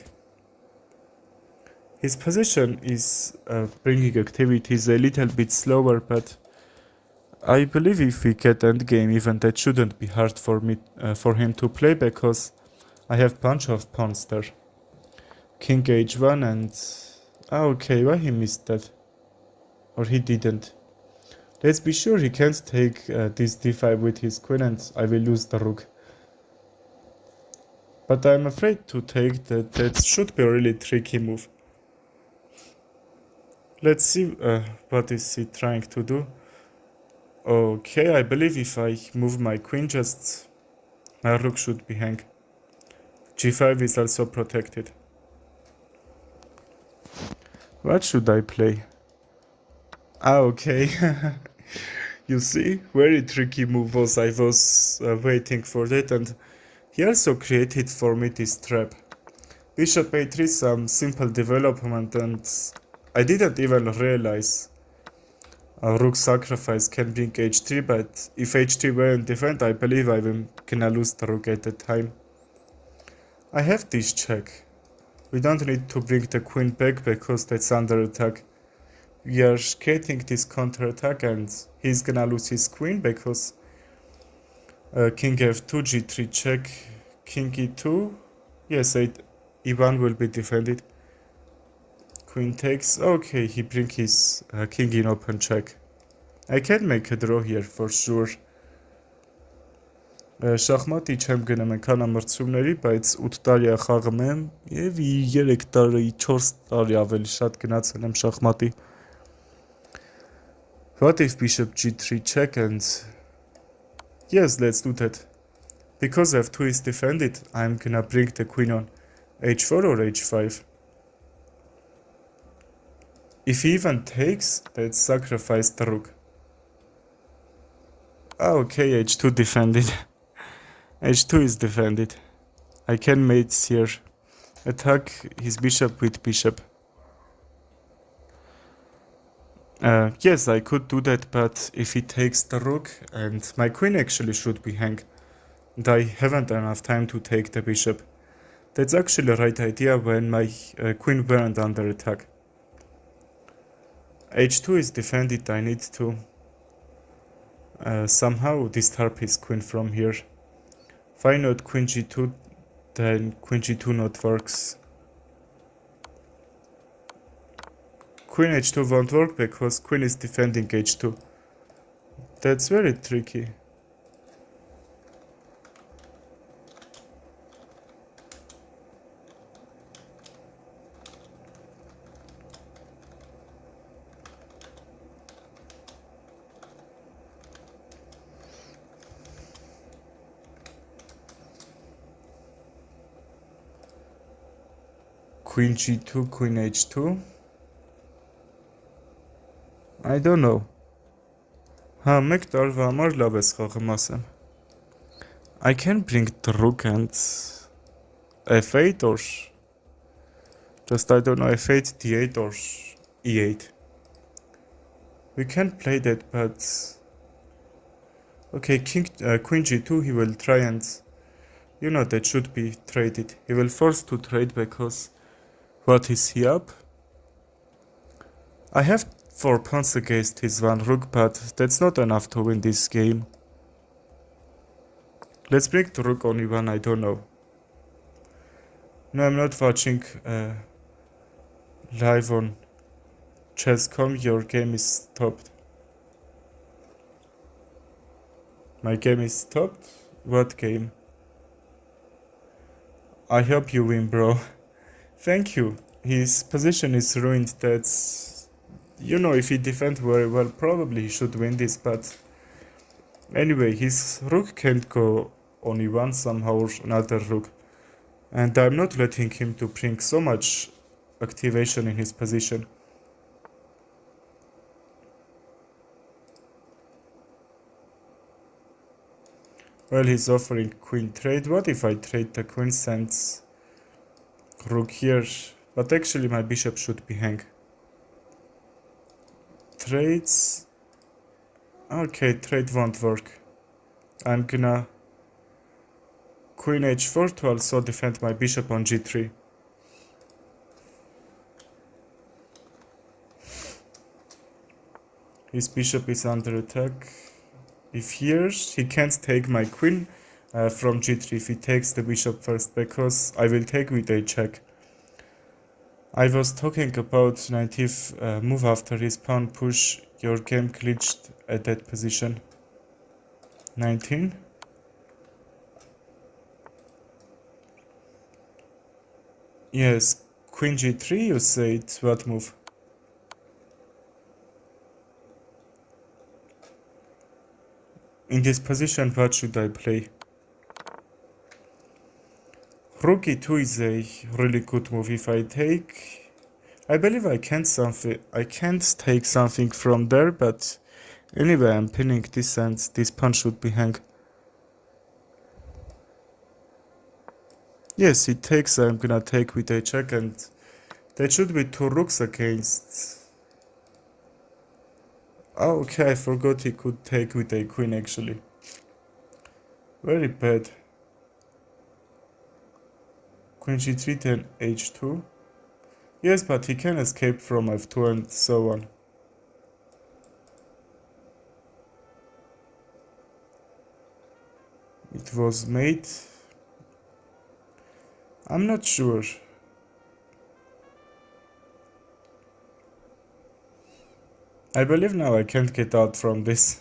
His position is bringing activities a little bit slower, but I believe if we get endgame, even that shouldn't be hard for him to play because I have bunch of pawns there. King h1 and okay, why he missed that? Or he didn't. Let's be sure he can't take this d5 with his queen and I will lose the rook. But I'm afraid to take that. That should be a really tricky move. Let's see what is he trying to do. Okay, I believe if I move my queen, just my rook should be hang. g5 is also protected. What should I play? Okay. You see, very tricky move was. I was waiting for that, and he also created for me this trap. Bishop a3, some simple development, and I didn't even realize a rook sacrifice can bring h3, but if h3 weren't defend, I believe I am gonna lose the rook at the time. I have this check. We don't need to bring the queen back because that's under attack. We are skating this counter attack and he's gonna lose his queen because king f2, g3 check, king e2, yes, e1 will be defended. Queen takes, okay, he bring his king in open check. I can make a draw here for sure. Շախմատի չեմ գնում ընկանամրցումների, բայց 8 տարի է խաղում եմ և 3 տարի, 4 տարի ավելի շատ գնացել եմ շախմատի. What if bishop g3 check and yes, let's do that. Because f2 is defended, I'm gonna bring the queen on h4 or h5. If he even takes, let's sacrifice the rook. Okay, h2 defended. h2 is defended. I can mate here. Attack his bishop with bishop. Yes, I could do that, but if he takes the rook, and my queen actually should be hang, and I haven't enough time to take the bishop. That's actually the right idea when my queen weren't under attack. h2 is defended, I need to somehow disturb his queen from here. Why not queen g2, then queen g2 not works. Queen h2 won't work because queen is defending h2. That's very tricky. Queen g2, queen h2. I don't know. Հա, մեկ տարվա համար լավ ես խաղում ասեմ. I can bring the rook and f8 or just I don't know, f8, d8 or e8. We can play that, but okay, queen g2, he will try and, you know, that should be traded. He will force to trade because what is he up? I have 4 pawns against his 1 rook, but that's not enough to win this game. Let's break the rook on e1, I don't know. No, I'm not watching live on chess.com. Your game is stopped. My game is stopped? What game? I hope you win, bro. Thank you. His position is ruined. That's... You know, if he defends very well, probably he should win this, but... Anyway, his rook can't go on e1 somehow or another rook. And I'm not letting him to bring so much activation in his position. Well, he's offering queen trade. What if I trade the queen since rook here? But actually my bishop should be hang. Trades. Okay, trade won't work. I'm gonna queen h4 to also defend my bishop on g3. His bishop is under attack. If here, he can't take my queen from g3 if he takes the bishop first, because I will take with a check. I was talking about native move after his pawn push. Your game glitched at that position. 19. Yes, queen g3, you said. What move? In this position, what should I play? Rook e2 is a really good move. If I take... I believe I can't take something from there, but anyway, I'm pinning this and this pawn should be hang. Yes, it takes, I'm gonna take with a check, and that should be 2 rooks against... Oh, okay, I forgot he could take with a queen actually. Very bad. Queen g3, then h2. Yes, but he can escape from f2 and so on. It was mate. I'm not sure. I believe now I can't get out from this.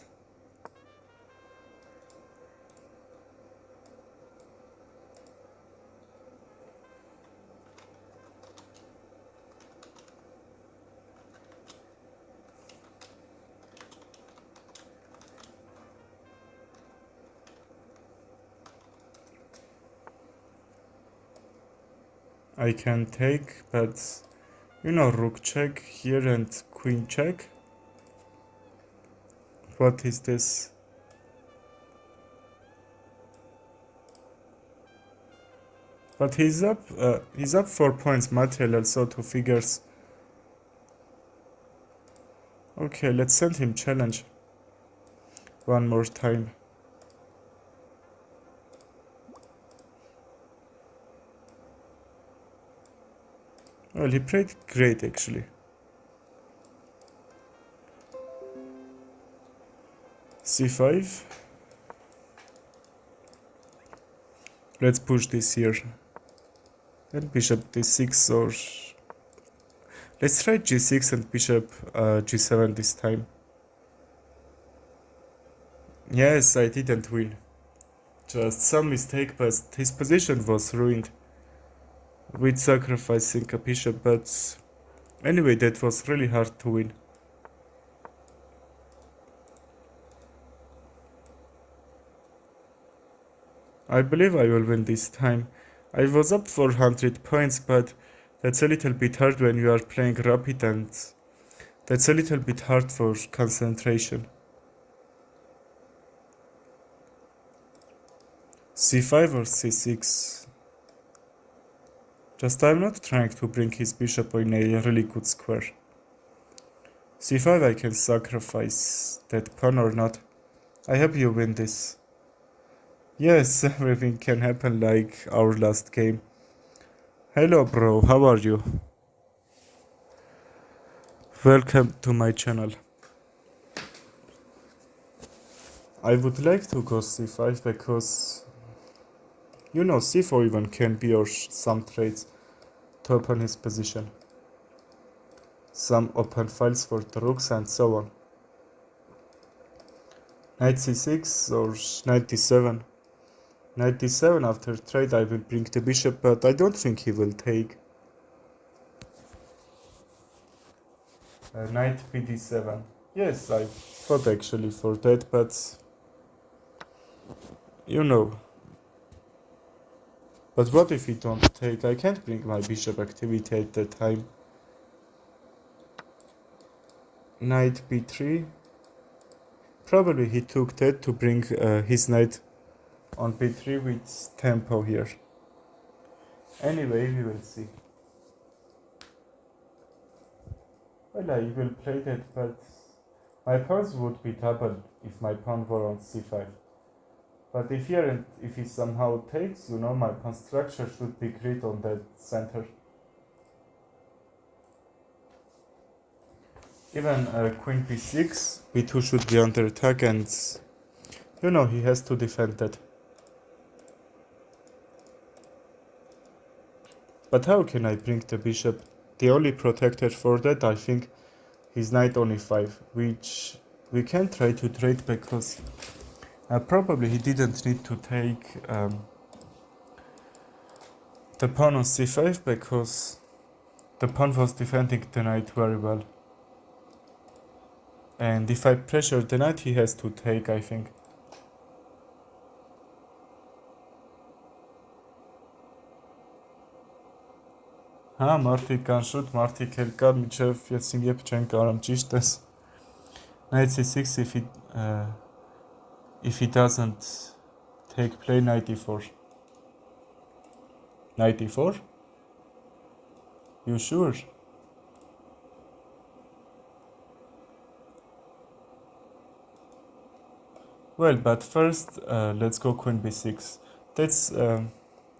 I can take, but you know, rook check here and queen check. What is this? But he's up 4 points material, so 2 figures. Okay, let's send him challenge. One more time. Well, he played great actually. c5. Let's push this here. And bishop d6, or let's try g6 and bishop g7 this time. Yes, I didn't win. Just some mistake, but his position was ruined with sacrificing a bishop, but anyway, that was really hard to win. I believe I will win this time. I was up 400 points, but That's a little bit hard when you are playing rapid, and that's a little bit hard for concentration. c5 or c6. Just I'm not trying to bring his bishop in a really good square. c5 I can sacrifice that pawn or not. I hope you win this. Yes, everything can happen like our last game. Hello bro, how are you? Welcome to my channel. I would like to go c5 because you know c4 even can be or some trades to open his position. Some open files for the rooks and so on. Knight c6 or knight d7. Knight d7 after trade I will bring the bishop, but I don't think he will take. Knight bd7. Yes, I thought actually for that, but you know. But what if he don't take? I can't bring my bishop activity at that time. Knight b3. Probably he took that to bring his knight on b3 with tempo here. Anyway, we will see. Well, I will play that, but my pawns would be double if my pawn were on c5. But if here and if he somehow takes, you know, my pawn structure should be great on that center. Even queen b6, b2 should be under attack, and you know he has to defend that. But how can I bring the bishop? The only protector for that, I think, is knight on e5, which we can try to trade because probably he didn't need to take the pawn on c5 because the pawn was defending the knight very well. And if I pressure the knight, he has to take, I think. Մարդիկ կան շուտ, մարդիկ էլ կան, մինչև ես իմ եփ չեն կարամ, ճիշտ ես. Knight c6 if he doesn't take play knight e4. Knight e4? You sure? Well, but first let's go queen b6. That's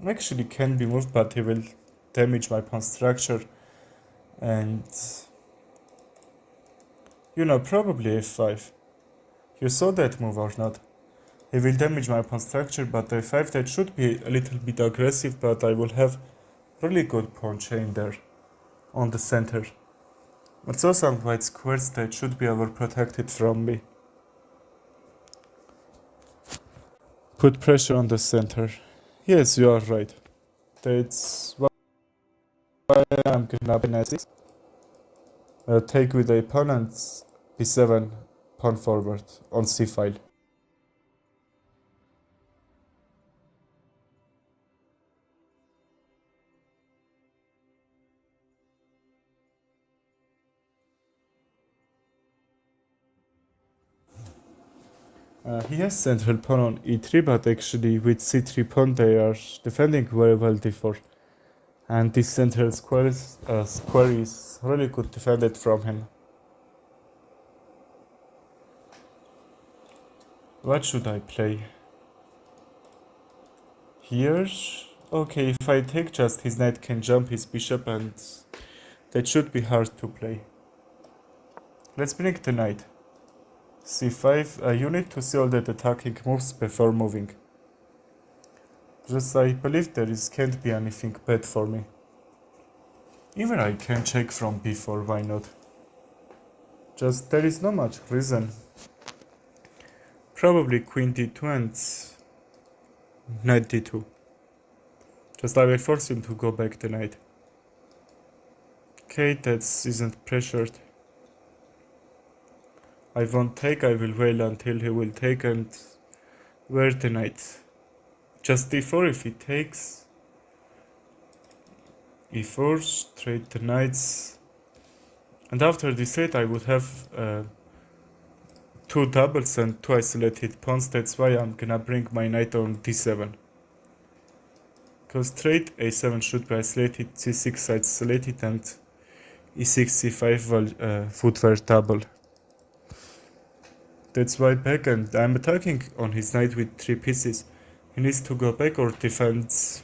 actually can be moved, but he will damage my pawn structure, and you know, probably f5. You saw that move or not? He will damage my pawn structure, but f5 that should be a little bit aggressive, but I will have really good pawn chain there on the center. Also some white squares that should be overprotected from me. Put pressure on the center. Yes, you are right. That's why I'm gonna play knight 6. Take with a pawn and b7 pawn forward on c file. He has central pawn on e3, but actually with c3 pawn they are defending very well d4. And this central square is really good defended from him. What should I play? Here? Okay, if I take just his knight can jump his bishop, and that should be hard to play. Let's bring the knight. c5, you need to see all the attacking moves before moving. Just I believe can't be anything bad for me. Even I can check from b4, why not? Just there is not much reason. Probably queen d2 and knight d2. Just I will force him to go back the knight. Okay, that isn't pressured. I won't take, I will wait until he will take and wear the knight. Just d4 if he takes. e4, straight the knights, and after this trade I would have two doubles and two isolated pawns. That's why I'm gonna bring my knight on d7. Because straight a7 should be isolated, c6 isolated, and e6, c5 footwear double. That's why back, and I'm attacking on his knight with 3 pieces. He needs to go back or defends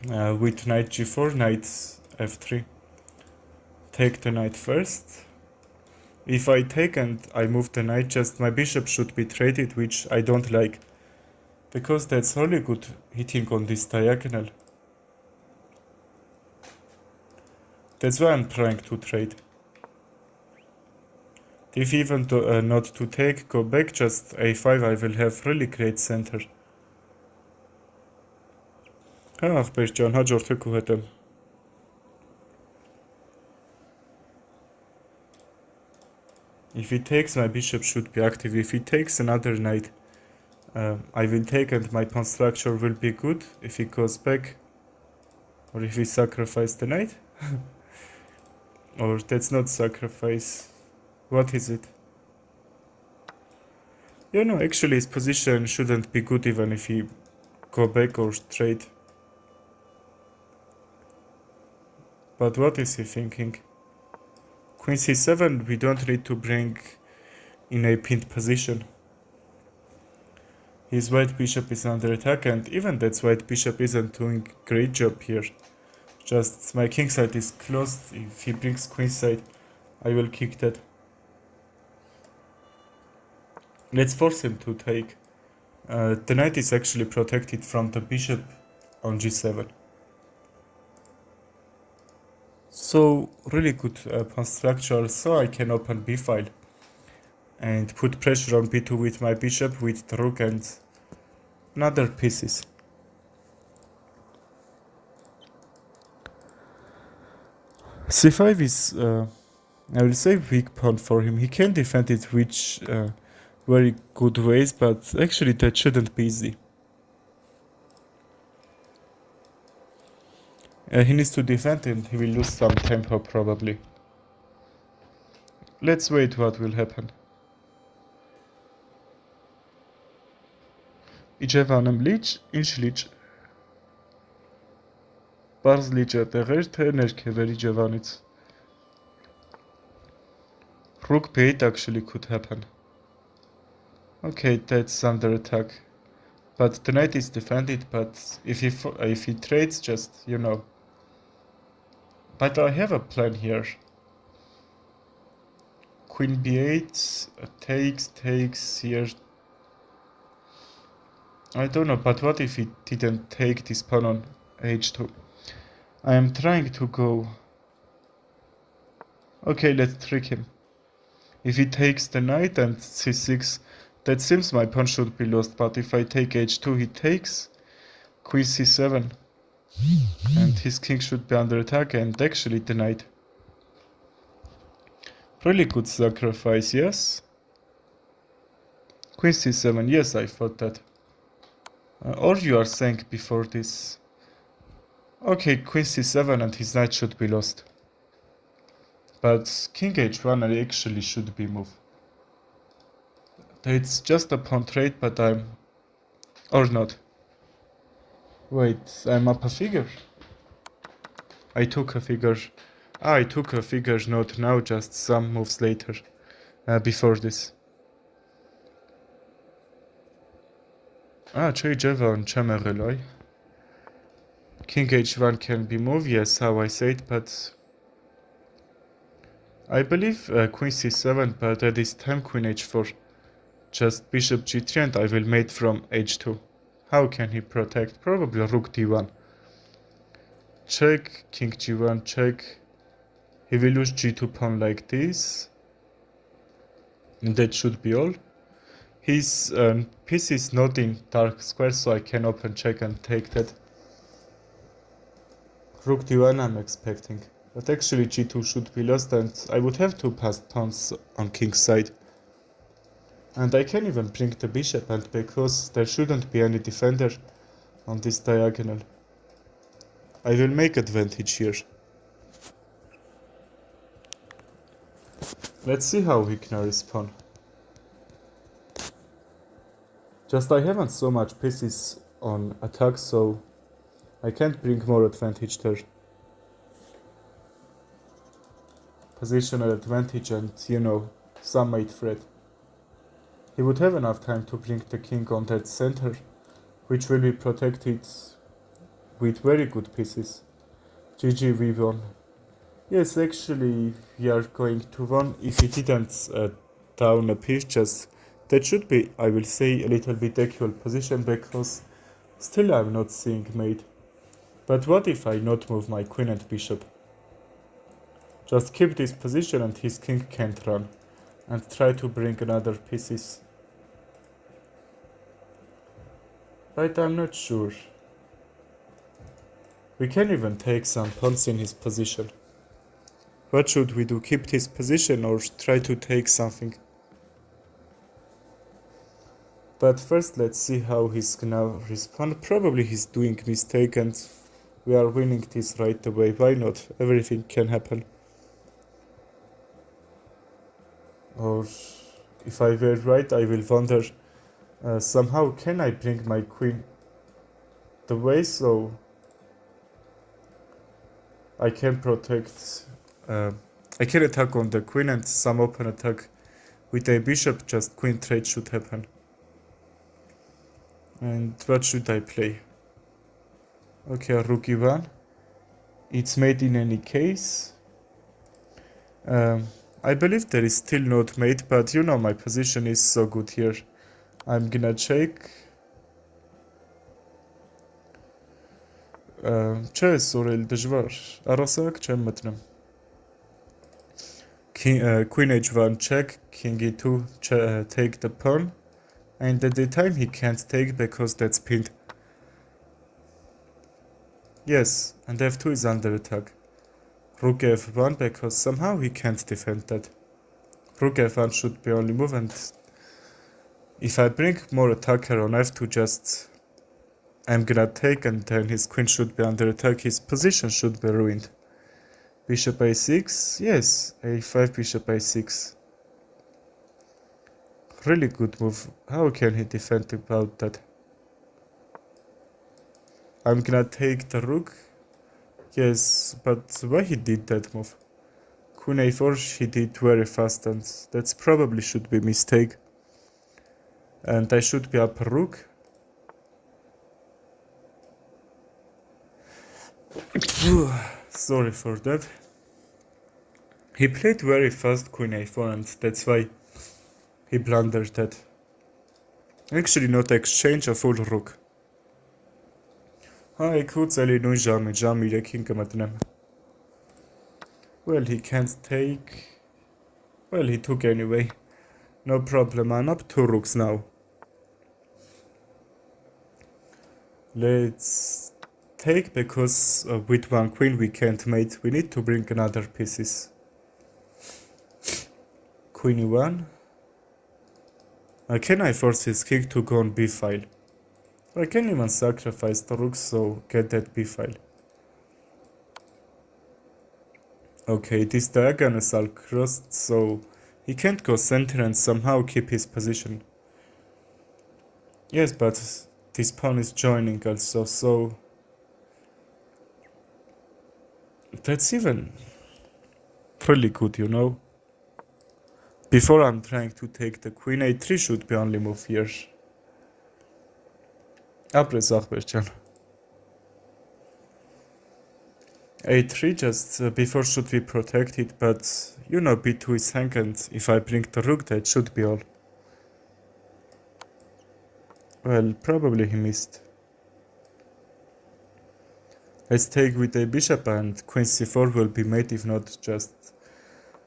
with knight g4, knight f3. Take the knight first. If I take and I move the knight, just my bishop should be traded, which I don't like. Because that's really good hitting on this diagonal. That's why I'm trying to trade. If even not to take, go back, just a5, I will have really great center. Ախպեր ջան, հաջորդը քու հետեմ։ If he takes, my bishop should be active. If he takes another knight, I will take and my pawn structure will be good. If he goes back, or if he sacrifices the knight, or that's not sacrifice. What is it? Yeah, no, actually his position shouldn't be good even if he go back or trade. But what is he thinking? Queen c7, we don't need to bring in a pinned position. His white bishop is under attack, and even that white bishop isn't doing great job here. Just my king side is closed. If he brings queen side, I will kick that. Let's force him to take. The knight is actually protected from the bishop on g7. So really good pawn structure, so I can open b file and put pressure on b2 with my bishop, with the rook and another pieces. c5 is, I will say, weak pawn for him. He can defend it which very good ways, but actually that shouldn't be easy. He needs to defend and he will lose some tempo probably. Let's wait what will happen. Իջև անեմ լիճ, ինչ լիճ։ Պարզ լիճը տեղեր, թե ներքևեր իջևանից։ Rook b8 actually could happen. Okay, that's under attack. But the knight is defended, but if he trades, just, you know. But I have a plan here. Queen b8, takes here. I don't know, but what if he didn't take this pawn on h2? I am trying to go... Okay, let's trick him. If he takes the knight and c6, that seems my pawn should be lost, but if I take h2, he takes queen c7. And his king should be under attack, and actually the knight. Really good sacrifice, yes? Queen c7, yes, I thought that. Or you are saying before this. Okay, queen c7 and his knight should be lost. But king h1 actually should be moved. It's just a pawn trade, but I'm... Or not. Wait, I'm up a figure. I took a figure. I took a figure, not now, just some moves later. Before this. Չէի ջևան չեմ եղել, այ. King h1 can be moved, yes, how I say it, but... I believe queen c7, but at this time queen h4. Just bishop g3 and I will mate from h2. How can he protect? Probably rook d1. Check, king g1, check. He will lose g2 pawn like this. And that should be all. His piece is not in dark square, so I can open check and take that. Rook d1 I'm expecting. But actually g2 should be lost and I would have to pass pawns on king's side. And I can even bring the bishop, and because there shouldn't be any defender on this diagonal, I will make advantage here. Let's see how he can respond. Just I haven't so much pieces on attack, so I can't bring more advantage there. Positional advantage and, you know, some mate threat. He would have enough time to bring the king on that center, which will be protected with very good pieces. GG, we won. Yes, actually, we are going to win. If he didn't down a piece, just that should be, I will say, a little bit equal position, because still I'm not seeing mate. But what if I not move my queen and bishop? Just keep this position and his king can't run, and try to bring another pieces. But I'm not sure. We can even take some pawns in his position. What should we do? Keep his position or try to take something? But first let's see how he's gonna respond. Probably he's doing mistake and we are winning this right away. Why not? Everything can happen. Or if I were right, I will wonder, somehow can I bring my queen the way so I can protect, I can attack on the queen and some open attack with a bishop, just queen trade should happen. And what should I play? Okay, rook e1. It's made in any case. I believe there is still not mate, but you know my position is so good here. I'm gonna check. Չէ, սորել դժվար։ Առասարակ չեմ մտնում։ Queen h1 check, king e2 take the pawn, and at the time he can't take because that's pinned. Yes, and f2 is under attack. Rook f1 because somehow he can't defend that. Rook f1 should be only move, and if I bring more attacker on f2, just I'm gonna take, and then his queen should be under attack, his position should be ruined. Bishop a6, yes, a5, bishop a6. Really good move. How can he defend about that? I'm gonna take the rook. Yes, but why he did that move? Queen a4 he did very fast, and that's probably should be mistake. And I should be up rook. Sorry for that. He played very fast queen a4, and that's why he blundered that. Actually not exchange, a full rook. I could say no jam 3-ին կմտնեմ. Well, he can't take. Well, he took anyway. No problem, I'm up 2 rooks now. Let's take, because with one queen we can't mate. We need to bring another pieces. Queen e1. Can I force his king to go on b file? I can even sacrifice the rook, so get that b file. Okay, these diagonals are crossed, so he can't go center and somehow keep his position. Yes, but this pawn is joining also, so that's even pretty good, you know. Before I'm trying to take the queen, a3 should be only move here. Ապրես ախպեր ջան. A3 just before should be protected, but you know b2 is hang, and if I bring the rook that should be all. Well, probably he missed. Let's take with a bishop, and queen c4 will be made, if not just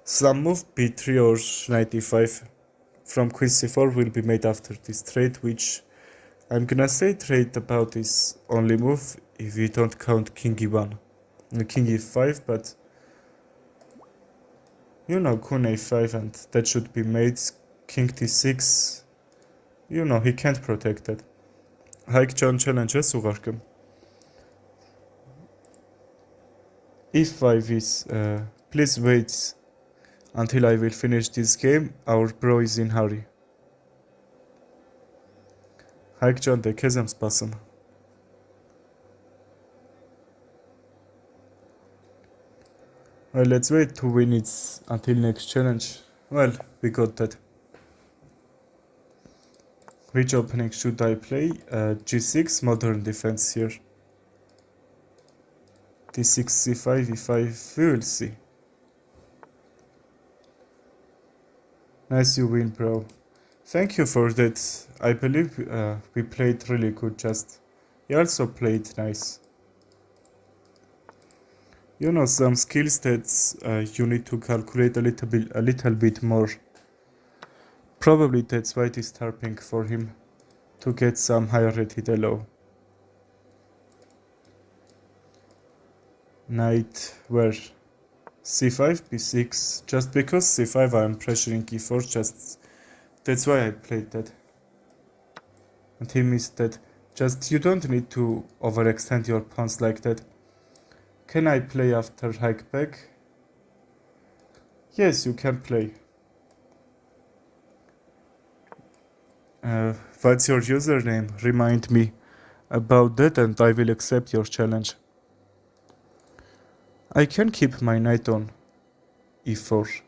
some move b3 or knight e5 from queen c4 will be made after this trade, which I'm gonna say trade about this only move if we don't count king e1 and king e5, but you know, queen a5, and that should be made. King d6, you know, he can't protect that. Հայք ջան, challenge ես ուղարկեմ. e5 is please wait until I will finish this game. Our bro is in hurry. Հայկջան դե քեզ եմ սպասում. Well, let's wait 2 minutes until next challenge. Well, we got that. Which opening should I play? G6, modern defense here. D6, C5, E5, we will see. Nice you win, bro. Thank you for that. I believe we played really good just. You also played nice. You know, some skills that you need to calculate a little bit more. Probably that's why disturbing for him to get some higher rated elo. Knight where? C5, B6. Just because C5 I'm pressuring E4, just that's why I played that. And he missed that. Just you don't need to overextend your pawns like that. Can I play after hike back? Yes, you can play. What's your username? Remind me about that and I will accept your challenge. I can keep my knight on e4.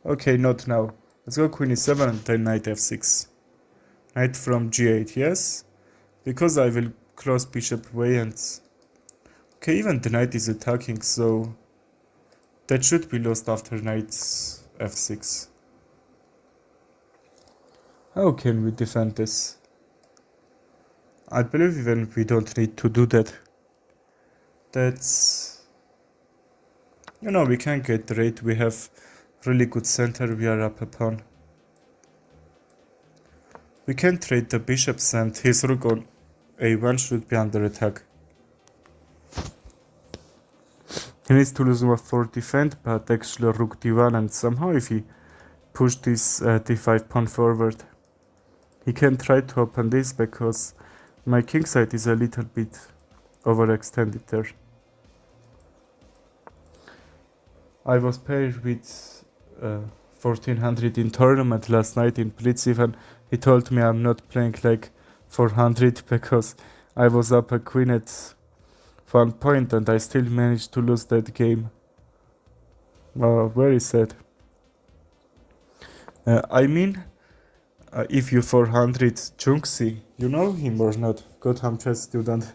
Okay, not now. Let's go queen e7 and then knight f6. Knight from g8, yes? Because I will cross bishop away and... Okay, even the knight is attacking, so... That should be lost after knight f6. How can we defend this? I believe even we don't need to do that. That's... You know, we can get rate, we have really good center, we are up a pawn. We can trade the bishops and his rook on a1 should be under attack. He needs to lose more for defend, but actually rook d1 and somehow if he push this d5 pawn forward, he can try to open this because my king side is a little bit overextended there. I was paired with 1400 in tournament last night in Blitz even. He told me I'm not playing like 400 because I was up a queen at 1 point and I still managed to lose that game. Very sad. I mean, if you 400 Junxi, you know him or not? Gotham chess student.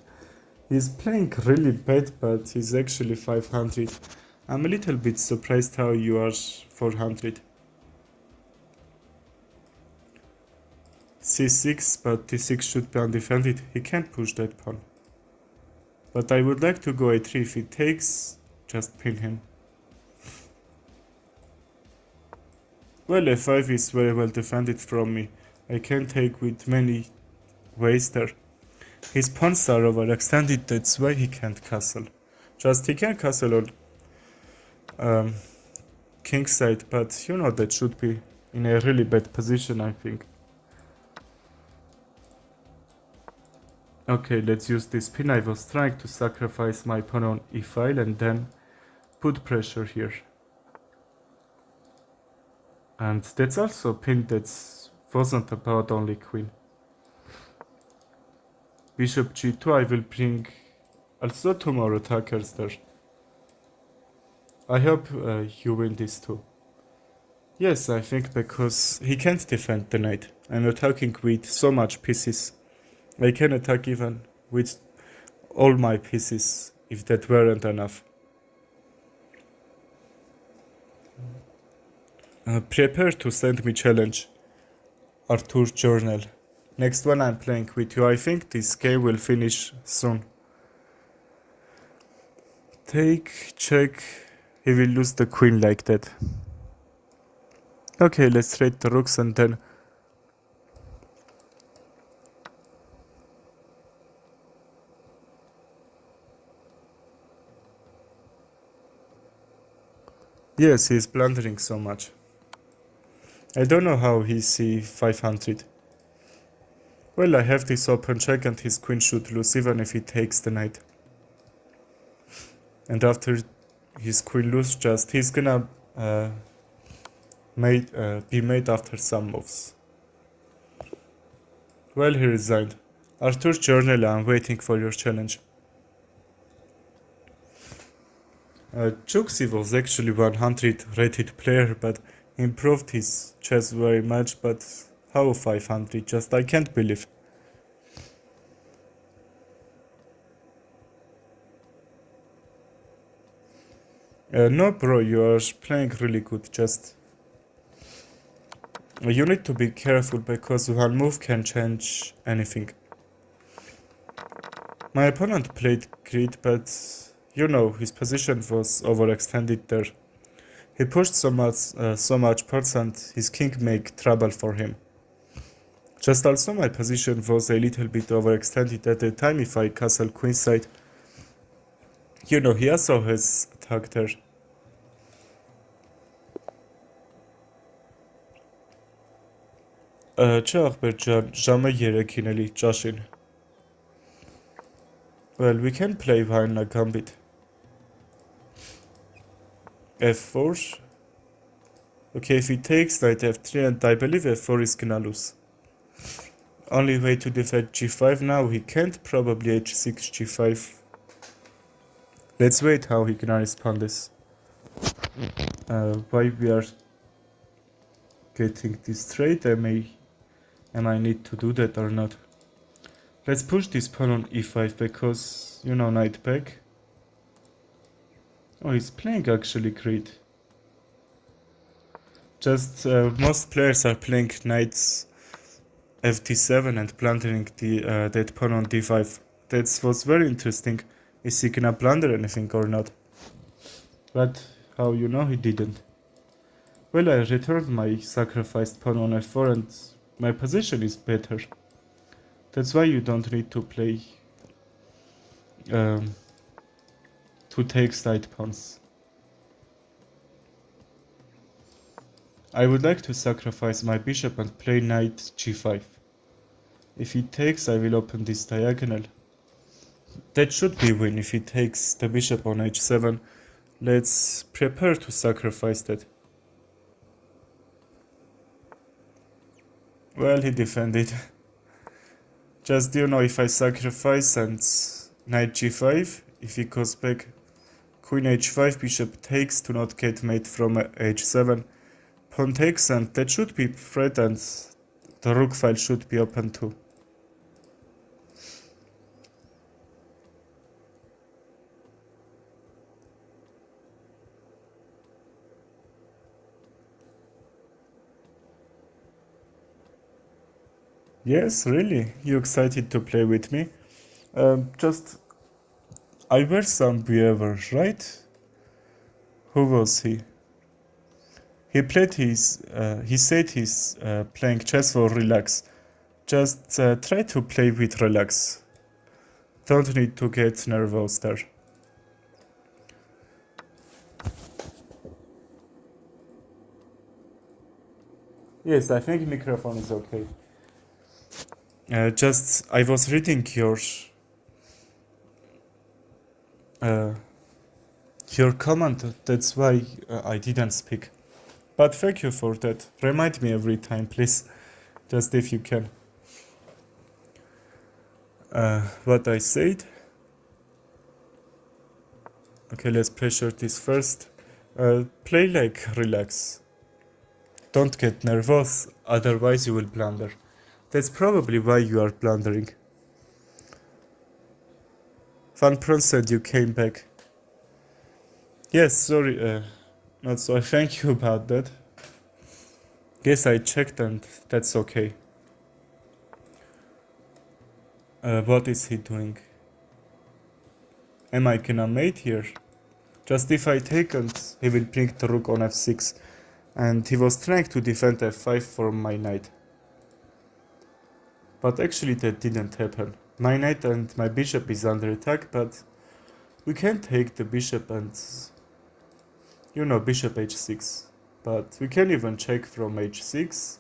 He's playing really bad, but he's actually 500. I'm a little bit surprised how you are 400. C6, but D6 should be undefended. He can't push that pawn. But I would like to go A3. If he takes, just pin him. Well, F5 is very well defended from me. I can take with many ways there. His pawns are overextended, that's why he can't castle. Just he can castle on king side, but you know that should be in a really bad position, I think. Okay, let's use this pin. I was trying to sacrifice my pawn on e5 and then put pressure here. And that's also a pin that wasn't about only queen. Bishop g2, I will bring also two more attackers there. I hope you win this too. Yes, I think because he can't defend the knight. I'm attacking with so much pieces. I can attack even with all my pieces if that weren't enough. Prepare to send me challenge. Arthur Journal. Next one I'm playing with you. I think this game will finish soon. Take, check. He will lose the queen like that. Okay, let's trade the rooks and then... Yes, he's blundering so much. I don't know how he see 500. Well, I have this open check and his queen should lose even if he takes the knight. And after his queen lose, just he's gonna be made after some moves. Well, he resigned. Arthur Journal, I'm waiting for your challenge. Juxi was actually 100 rated player, but improved his chess very much, but how 500? Just I can't believe. No bro, you are playing really good, just you need to be careful because one move can change anything. My opponent played grid, but you know, his position was overextended there. He pushed so much percent, his king make trouble for him. Just also my position was a little bit overextended at the time if I castle queenside. You know, he also has attack there. Չէ ախպեր ջան, ժամը 3-ին էլի ճաշին. Well, we can play Vienna Gambit. F4. Okay, if he takes knight F3, and I believe F4 is gonna lose. Only way to defend G5 now, he can't, probably H6, G5. Let's wait how he gonna respond this. Why we are getting this trade, am I need to do that or not? Let's push this pawn on E5 because, you know, knight back. Oh, he's playing actually great. Just most players are playing knights FD7 and blundering that pawn on D5. That was very interesting. Is he gonna blunder anything or not? But how you know he didn't? Well, I returned my sacrificed pawn on F4 and my position is better. That's why you don't need to play to take side pawns. I would like to sacrifice my bishop and play knight G5. If he takes, I will open this diagonal. That should be win if he takes the bishop on H7. Let's prepare to sacrifice that. Well, he defended. Just, you know, if I sacrifice and knight G5, if he goes back, queen H5, bishop takes to not get mate from H7, pawn takes, and that should be threat, and the rook file should be open too. Yes, really? You excited to play with me? Just, I were some behavior, right? Who was he? He played he said he's playing chess for relax. Just try to play with relax. Don't need to get nervous there. Yes, I think microphone is okay. Just, I was reading your comment, that's why I didn't speak. But thank you for that. Remind me every time, please. Just if you can. What I said. Okay, let's pressure this first. Play like relax. Don't get nervous, otherwise you will blunder. That's probably why you are blundering. Van Pron said you came back. Yes, sorry, not so. Thank you about that. Yes, I checked and that's okay. What is he doing? Am I gonna mate here? Just if I take and he will bring the rook on f6. And he was trying to defend f5 for my knight. But actually that didn't happen. My knight and my bishop is under attack, but we can take the bishop and, you know, bishop h6. But we can even check from h6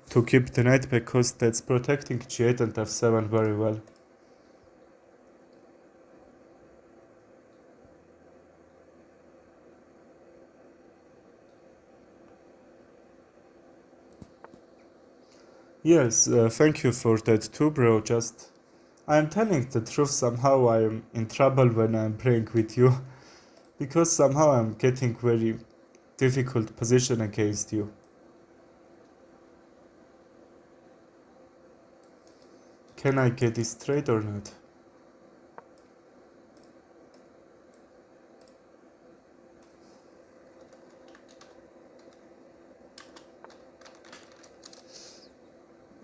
to keep the knight because that's protecting g8 and f7 very well. Yes, thank you for that too, bro. Just, I'm telling the truth, somehow I am in trouble when I'm playing with you, because somehow I'm getting very difficult position against you. Can I get this trade or not?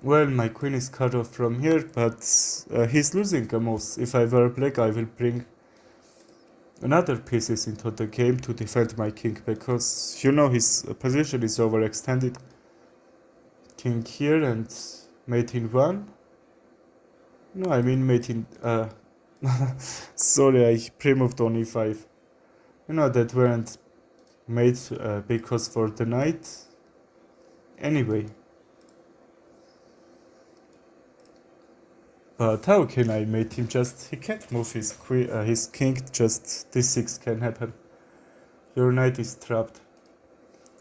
Well, my queen is cut off from here, but he's losing a move. If I were black, I will bring another pieces into the game to defend my king, because you know his position is overextended. King here and mate in 1. No, I mean mate in... sorry, I pre-moved on e5. You know, that weren't made because for the knight. Anyway. But how can I mate him? Just he can't move his queen, his king. Just d6 can happen. Your knight is trapped.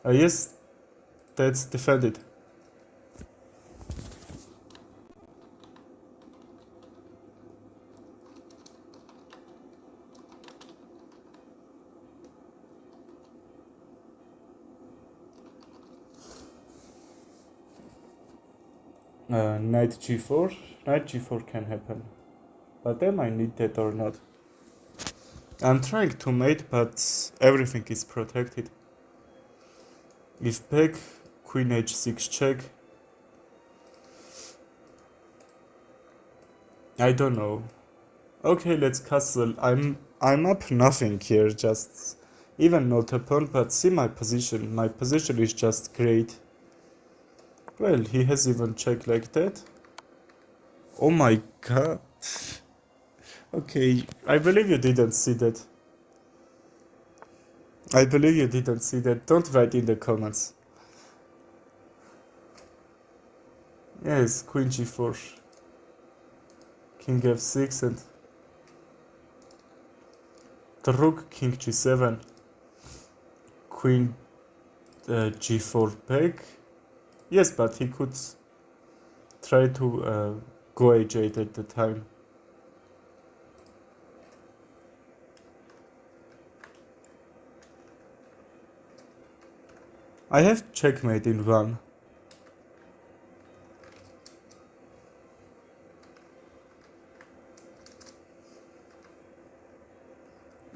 Yes, that's defended. Knight g4. Knight g4 can happen. But am I need that or not? I'm trying to mate, but everything is protected. If back, queen h6 check. I don't know. Okay, let's castle. I'm up nothing here, just even not a pawn, but see my position. My position is just great. Well, he has even checked like that. Oh my god. Okay, I believe you didn't see that. I believe you didn't see that. Don't write in the comments. Yes, queen g4. King f6 and the rook, king g7. Queen g4 back. Yes, but he could try to go h8 at the time. I have checkmate in 1.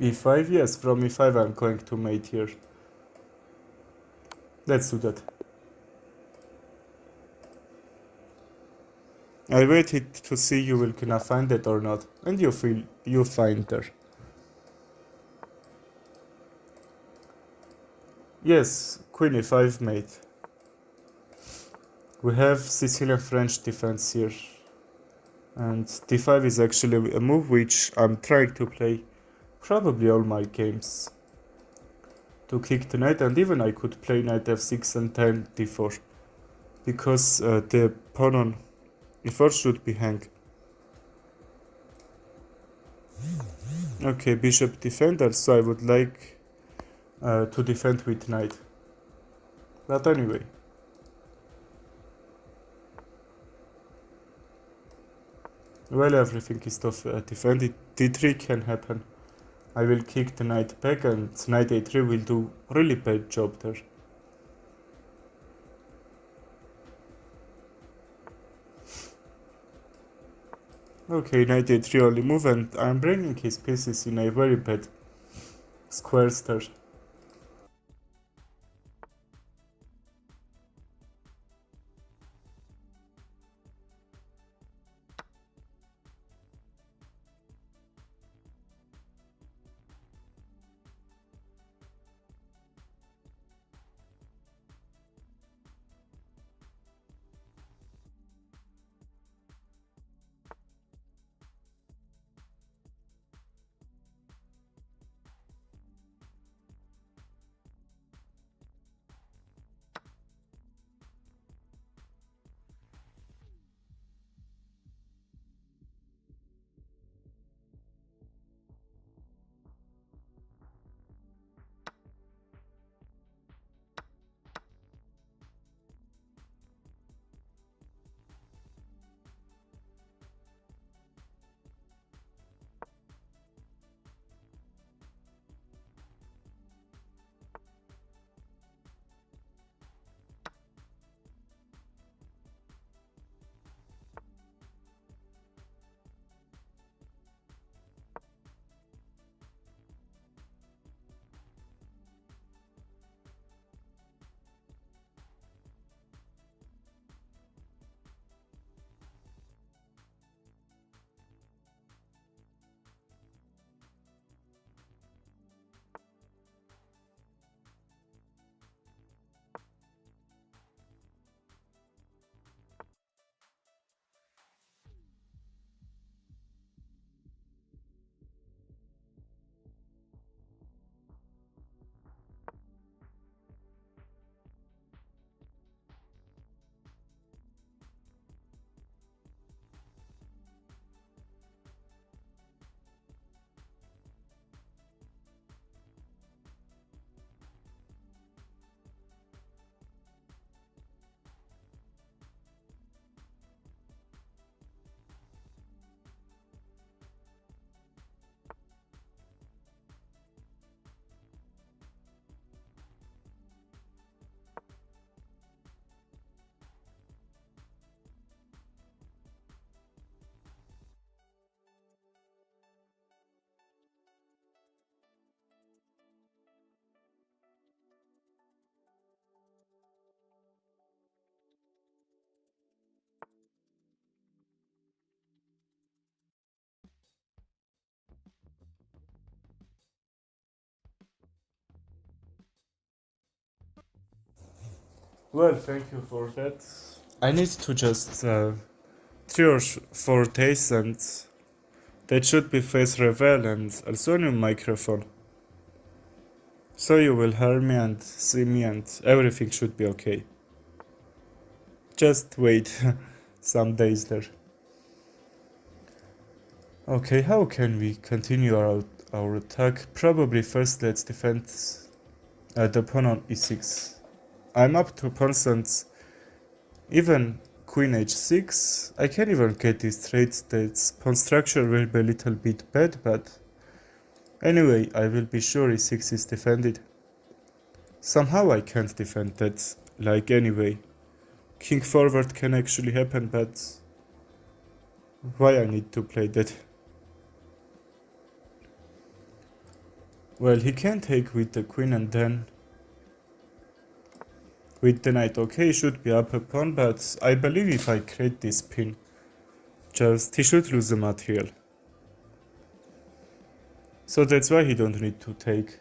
e5, yes, from e5 I'm going to mate here. Let's do that. I waited to see you will gonna find it or not, and you find her. Yes, queen e5 mate. We have Sicilian French defense here. And d5 is actually a move which I'm trying to play probably all my games. To kick the knight, and even I could play knight f6 and then d4. Because the pawn on e4 should be hang. Okay, bishop defender, so I would like to defend with knight. But anyway. Well, everything is defended. d3 can happen. I will kick the knight back and knight a3 will do really bad job there. Okay, knight a3 only move, and I'm bringing his pieces in a very bad square there. Well, thank you for that. I need to just 3 or 4 days, and that should be face reveal and also a new microphone. So you will hear me and see me and everything should be okay. Just wait some days there. Okay, how can we continue our attack? Probably first let's defend the pawn on e6. I'm up to pawns and even queen h6. I can even get this trade that pawn structure will be a little bit bad, but anyway, I will be sure e6 is defended. Somehow I can't defend that, like anyway. King forward can actually happen, but why I need to play that? Well, he can take with the queen and then with the knight. Okay, he should be up a pawn, but I believe if I create this pin, just he should lose the material. So that's why he don't need to take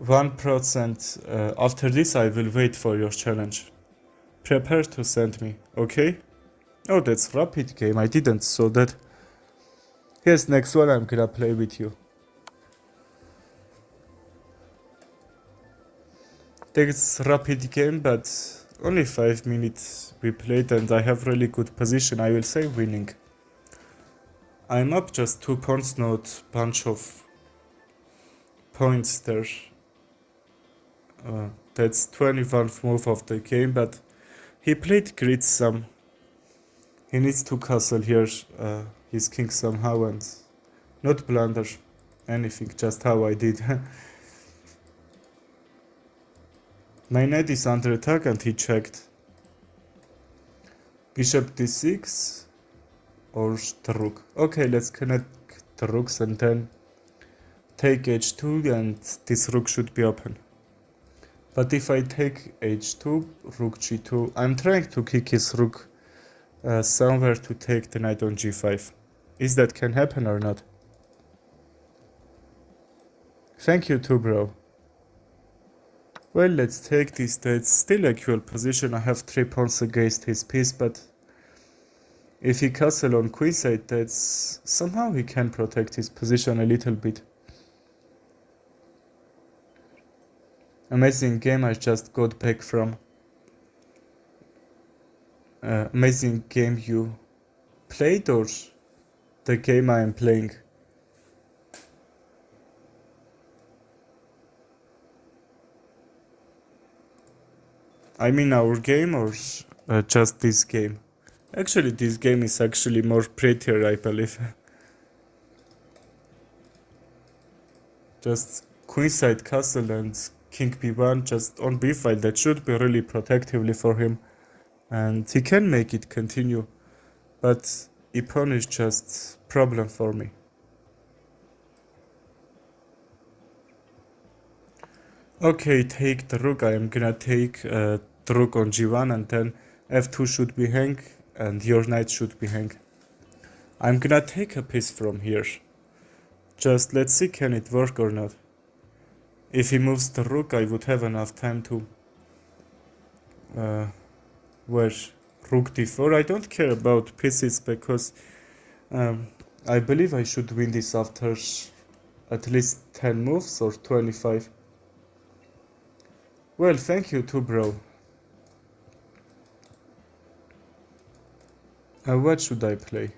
1%. After this I will wait for your challenge. Prepare to send me, okay? Oh, that's rapid game, I didn't saw that. Yes, next one I'm gonna play with you. It's rapid game, but only 5 minutes we played and I have really good position, I will say winning. I'm up just 2 pawns, not bunch of points there. That's 21st move of the game, but he played grid some. He needs to castle here his king somehow and not blunder anything, just how I did. My knight is under attack and he checked. Bishop d6 or the rook. Okay, let's connect the rooks and then take h2 and this rook should be open. But if I take h2, rook g2, I'm trying to kick his rook somewhere to take the knight on g5. Is that can happen or not? Thank you too, bro. Well, let's take this. That's still a equal position. I have 3 pawns against his piece, but if he castle on queenside, that's somehow he can protect his position a little bit. Amazing game I just got back from. Amazing game you played or the game I am playing? I mean our game or just this game? Actually, this game is actually more prettier, I believe. Just queenside castle and king b1 just on b file. That should be really protectively for him. And he can make it continue. But e-pawn is just problem for me. Okay, take the rook. I am gonna take the rook on g1 and then f2 should be hang and your knight should be hang. I'm gonna take a piece from here. Just let's see can it work or not. If he moves the rook I would have enough time to where rook d4. I don't care about pieces because I believe I should win this after at least 10 moves or 25. Well, thank you too, bro. What should I play?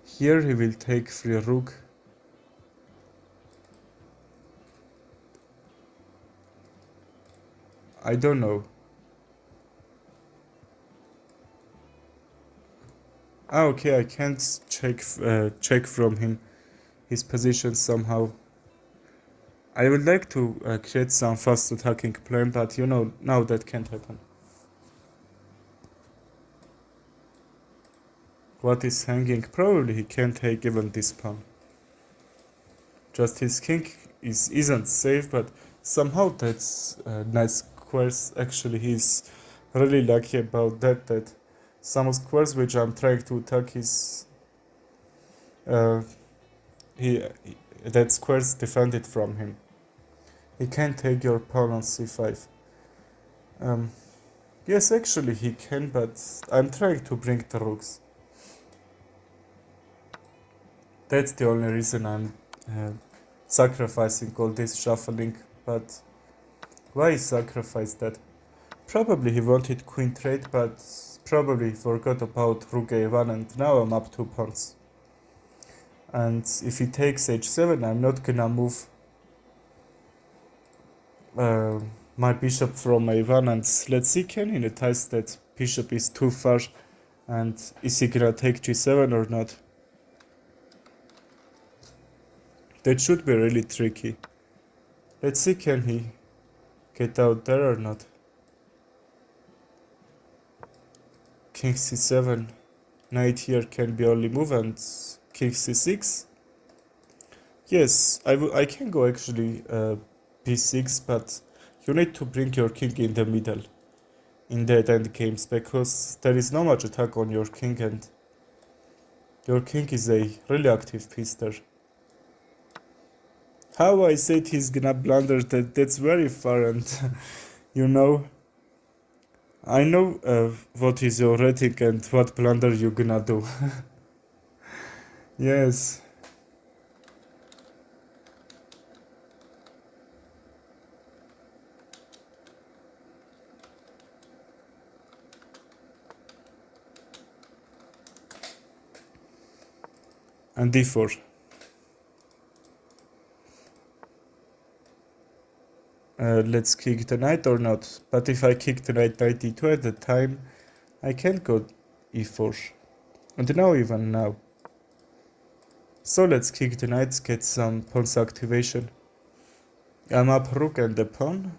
Here he will take free rook. I don't know. Ah, okay, I can't check from him his position somehow. I would like to create some fast attacking plan, but you know, now that can't happen. What is hanging? Probably he can't take even this pawn. Just his king isn't safe, but somehow that's nice squares. Actually, he's really lucky about that some squares which I'm trying to attack is that squares defended from him. He can take your pawn on c5. Yes, actually he can, but I'm trying to bring the rooks. That's the only reason I'm sacrificing all this shuffling. But why sacrifice that? Probably he wanted queen trade, but probably forgot about rook a1, and now I'm up 2 pawns. And if he takes h7, I'm not gonna move my bishop from a1, and let's see, can he notice that bishop is too far, and is he gonna take g7 or not? That should be really tricky. Let's see, can he get out there or not? King c7, knight here can be only move, and king c6. Yes, I can go actually b6, but you need to bring your king in the middle in the end games, because there is no much attack on your king, and your king is a really active piece there. How I said he's gonna blunder, that's very far, and you know, I know what is your rating and what blunder you gonna do. Yes. And d4. Let's kick the knight or not. But if I kick the knight d2 at the time, I can't go e4. And now, even now. So let's kick the knights, get some pawns activation. I'm up rook and the pawn.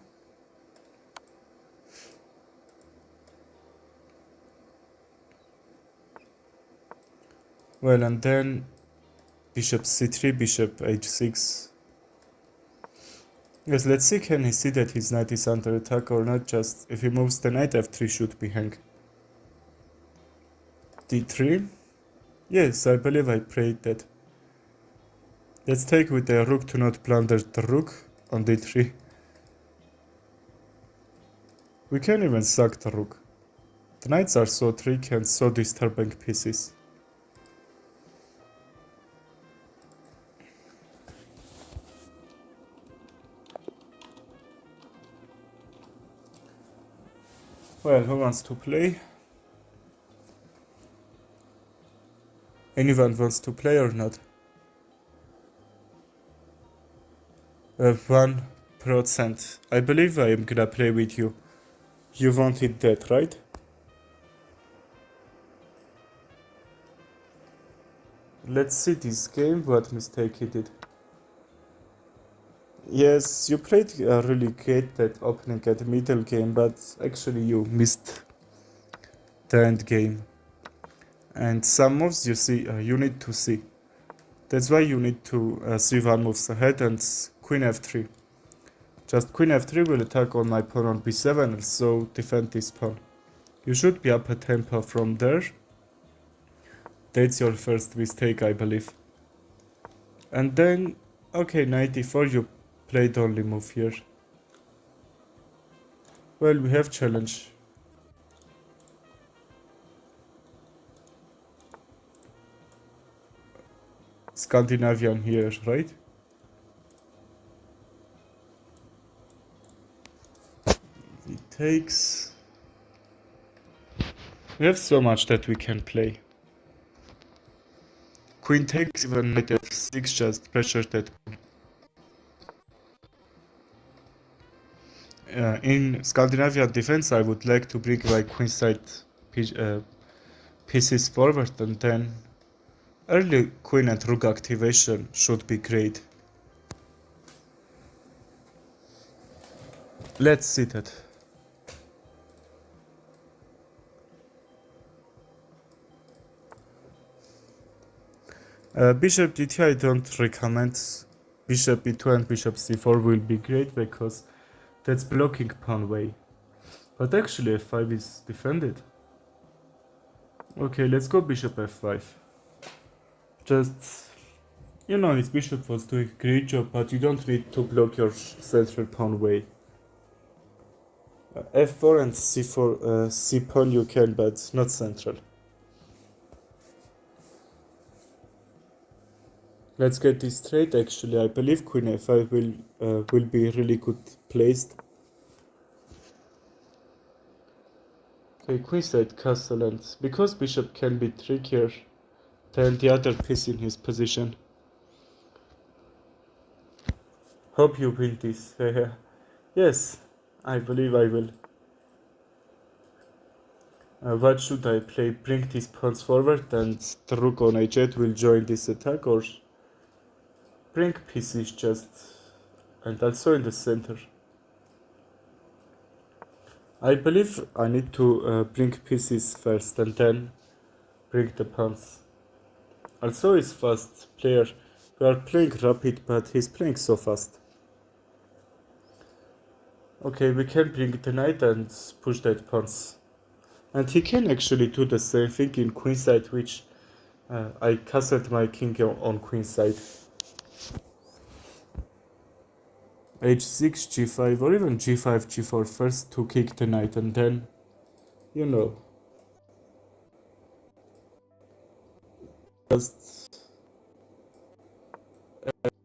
Well, and then bishop c3, bishop h6. Yes, let's see, can he see that his knight is under attack or not? Just if he moves the knight, f3 should be hang. d3. Yes, I believe I played that. Let's take with the rook to not blunder the rook on d3. We can even sack the rook. The knights are so tricky and so disturbing pieces. Well, who wants to play? Anyone wants to play or not? 1%. I believe I am gonna play with you. You wanted that, right? Let's see this game, what mistake he did. Yes, you played really great that opening at the middle game, but actually you missed the end game. And some moves you see, you need to see. That's why you need to see one moves ahead, and queen f3. Just queen f3 will attack on my pawn on b7, and so defend this pawn. You should be up a tempo from there. That's your first mistake, I believe. And then, okay, knight e4, you played only move here. Well, we have challenge. Scandinavian here, right? He takes. We have so much that we can play. Queen takes, even knight f6, just pressure that. In Scandinavian defense, I would like to bring my queenside pieces forward, and then early queen and rook activation should be great. Let's see that. Bishop d2 I don't recommend. Bishop e2 and bishop c4 will be great because that's blocking pawn way. But actually f5 is defended. Okay, let's go bishop f5. Just You know, his bishop was doing a great job, but you don't need to block your central pawn way. F4 and C4, C pawn you can, but not central. Let's get this straight. Actually, I believe Queen F5 will be really good placed. Okay, queenside castle, and because bishop can be trickier than the other piece in his position. Hope you win this. Yes, I believe I will. What should I play? Bring these pawns forward and the rook on h8 will join this attack, or bring pieces just and also in the center? I believe I need to bring pieces first and then bring the pawns. Also he's fast player. We are playing rapid, but he's playing so fast. Okay, we can bring the knight and push that pawns. And he can actually do the same thing in queenside, which I castled my king on queenside. h6, g5, or even g5, g4 first to kick the knight, and then, you know, just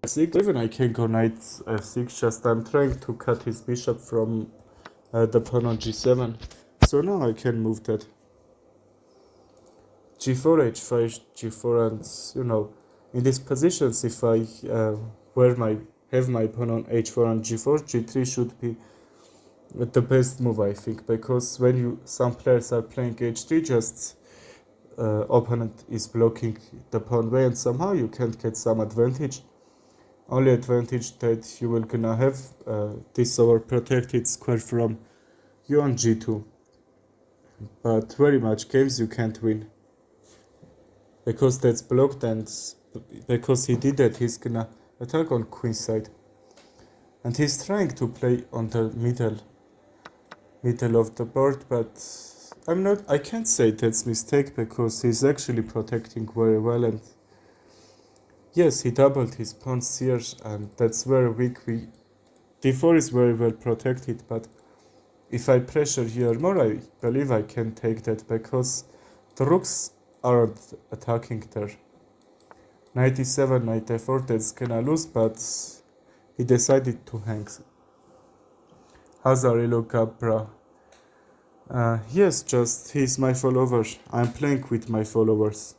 f6. Even I can go knight f6, just I'm trying to cut his bishop from the pawn on g7. So now I can move that. g4, h5, g4, and you know, in these positions, if I have my pawn on h4 and g4, g3 should be the best move, I think, because when some players are playing h3, just opponent is blocking the pawn way, and somehow you can't get some advantage. Only advantage that you will gonna have this overprotected square from you on g2. But very much games you can't win, because that's blocked, and because he did that, he's gonna attack on queenside, and he's trying to play on the middle of the board, but I can't say that's mistake, because he's actually protecting very well, and yes, he doubled his pawns here, and that's very weak. d4 is very well protected, but if I pressure here more, I believe I can take that, because the rooks aren't attacking there. Knight e7, knight f4, that's gonna lose, but he decided to hang. Hazarilo Gabra. Yes, just he's my follower. I'm playing with my followers.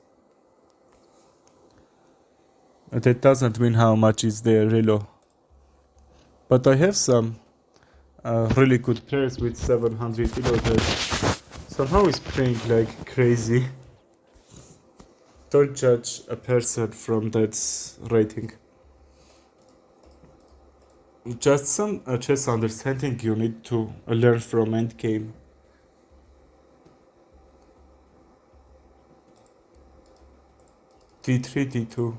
That doesn't mean how much is there, Rilo. But I have some really good players with 700 elo that somehow is playing like crazy. Don't judge a person from that rating. Just some chess understanding you need to learn from endgame. d3, d2.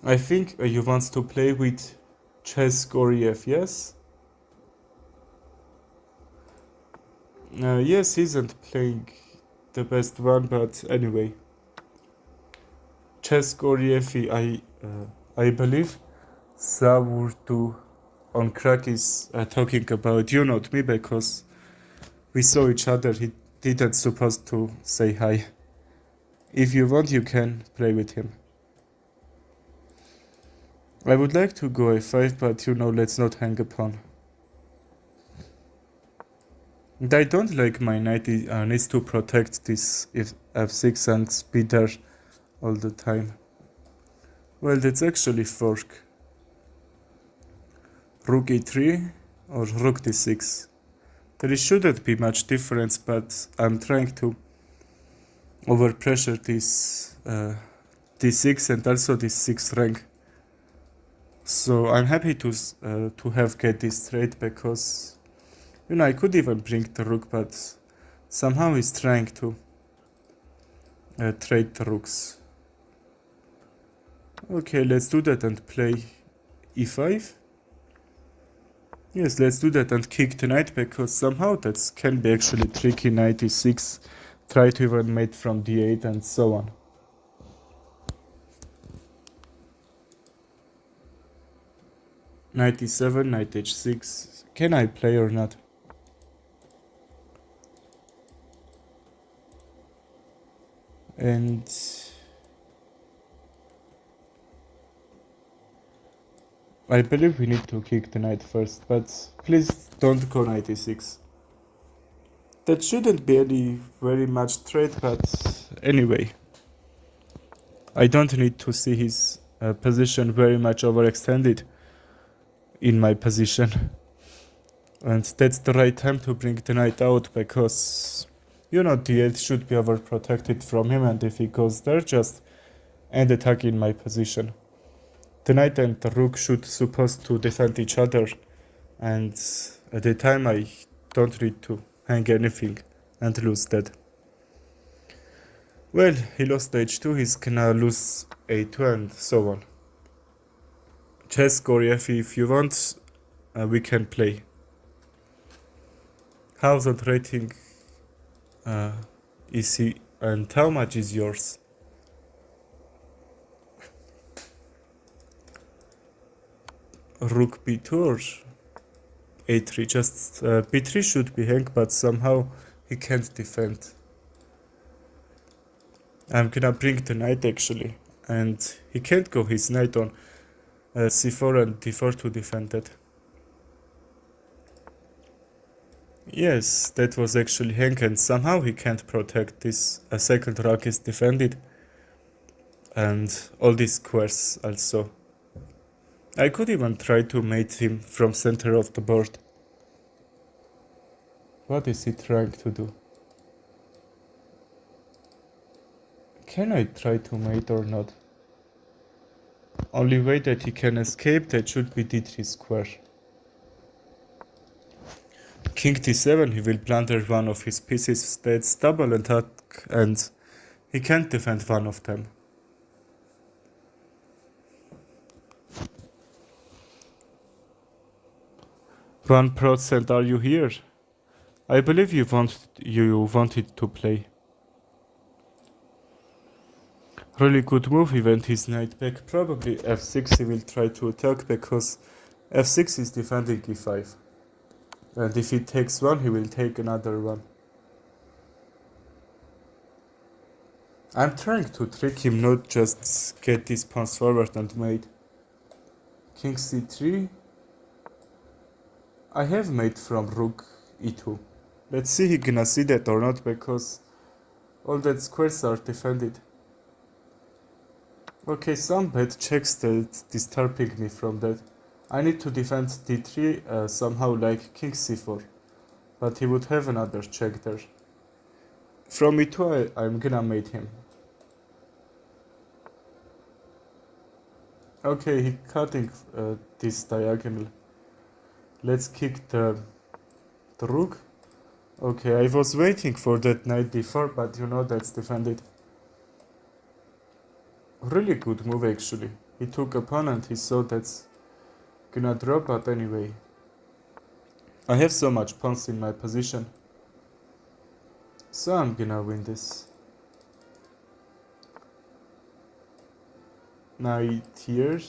I think you want to play with Chess Goriev, yes? Yes, he isn't playing the best one, but anyway. Chess Goriev, I believe Savurtu on Crack is talking about you, not me, because we saw each other. He didn't supposed to say hi. If you want, you can play with him. I would like to go a5, but you know, let's not hang a pawn. And I don't like my knight needs to protect this f6 and be there all the time. Well, that's actually fork. Rook e3 or rook d6. There shouldn't be much difference, but I'm trying to overpressure this d6 and also this 6th rank. So I'm happy to have get this trade, because you know, I could even bring the rook, but somehow he's trying to trade the rooks. Okay, let's do that and play e5. Yes, let's do that and kick the knight, because somehow that can be actually tricky. Knight e6, try to even mate from d8 and so on. Knight e7, knight h6. Can I play or not? And I believe we need to kick the knight first, but please don't go knight e6. That shouldn't be any very much threat, but anyway. I don't need to see his position very much overextended in my position. And that's the right time to bring the knight out, because you know d8 should be overprotected from him, and if he goes there, just end attack in my position. The knight and the rook should supposed to defend each other, and at the time I don't need to hang anything and lose that. Well, he lost h2, he's gonna lose a2 and so on. Chess, Goriev, if you want, we can play. How's that rating is he, and how much is yours? Rook b2 or a3? Just b3 should be hang, but somehow he can't defend. I'm gonna bring the knight actually, and he can't go his knight on c4 and d4 to defend that. Yes, that was actually hang, and somehow he can't protect this. A second rook is defended, and all these squares also. I could even try to mate him from center of the board. What is he trying to do? Can I try to mate or not? Only way that he can escape, that should be d3 square. King d7, he will plunder one of his pieces, that's double attack, and he can't defend one of them. %, are you here? I believe you wanted to play. Really good move, he went his knight back. Probably f6 he will try to attack, because f6 is defending e5. And if he takes one, he will take another one. I'm trying to trick him, not just get these pawns forward and mate. King c3. I have mate from rook e2. Let's see he gonna see that or not, because all that squares are defended. Okay, some bad checks that disturbing me from that. I need to defend d3 somehow, like king c4, but he would have another check there. From e2 I'm gonna mate him. Okay, he cutting this diagonal. Let's kick the rook. Okay, I was waiting for that knight d4, but you know that's defended. Really good move actually. He took a pawn and he saw that's gonna drop, but anyway. I have so much pawns in my position, so I'm gonna win this. Knight here,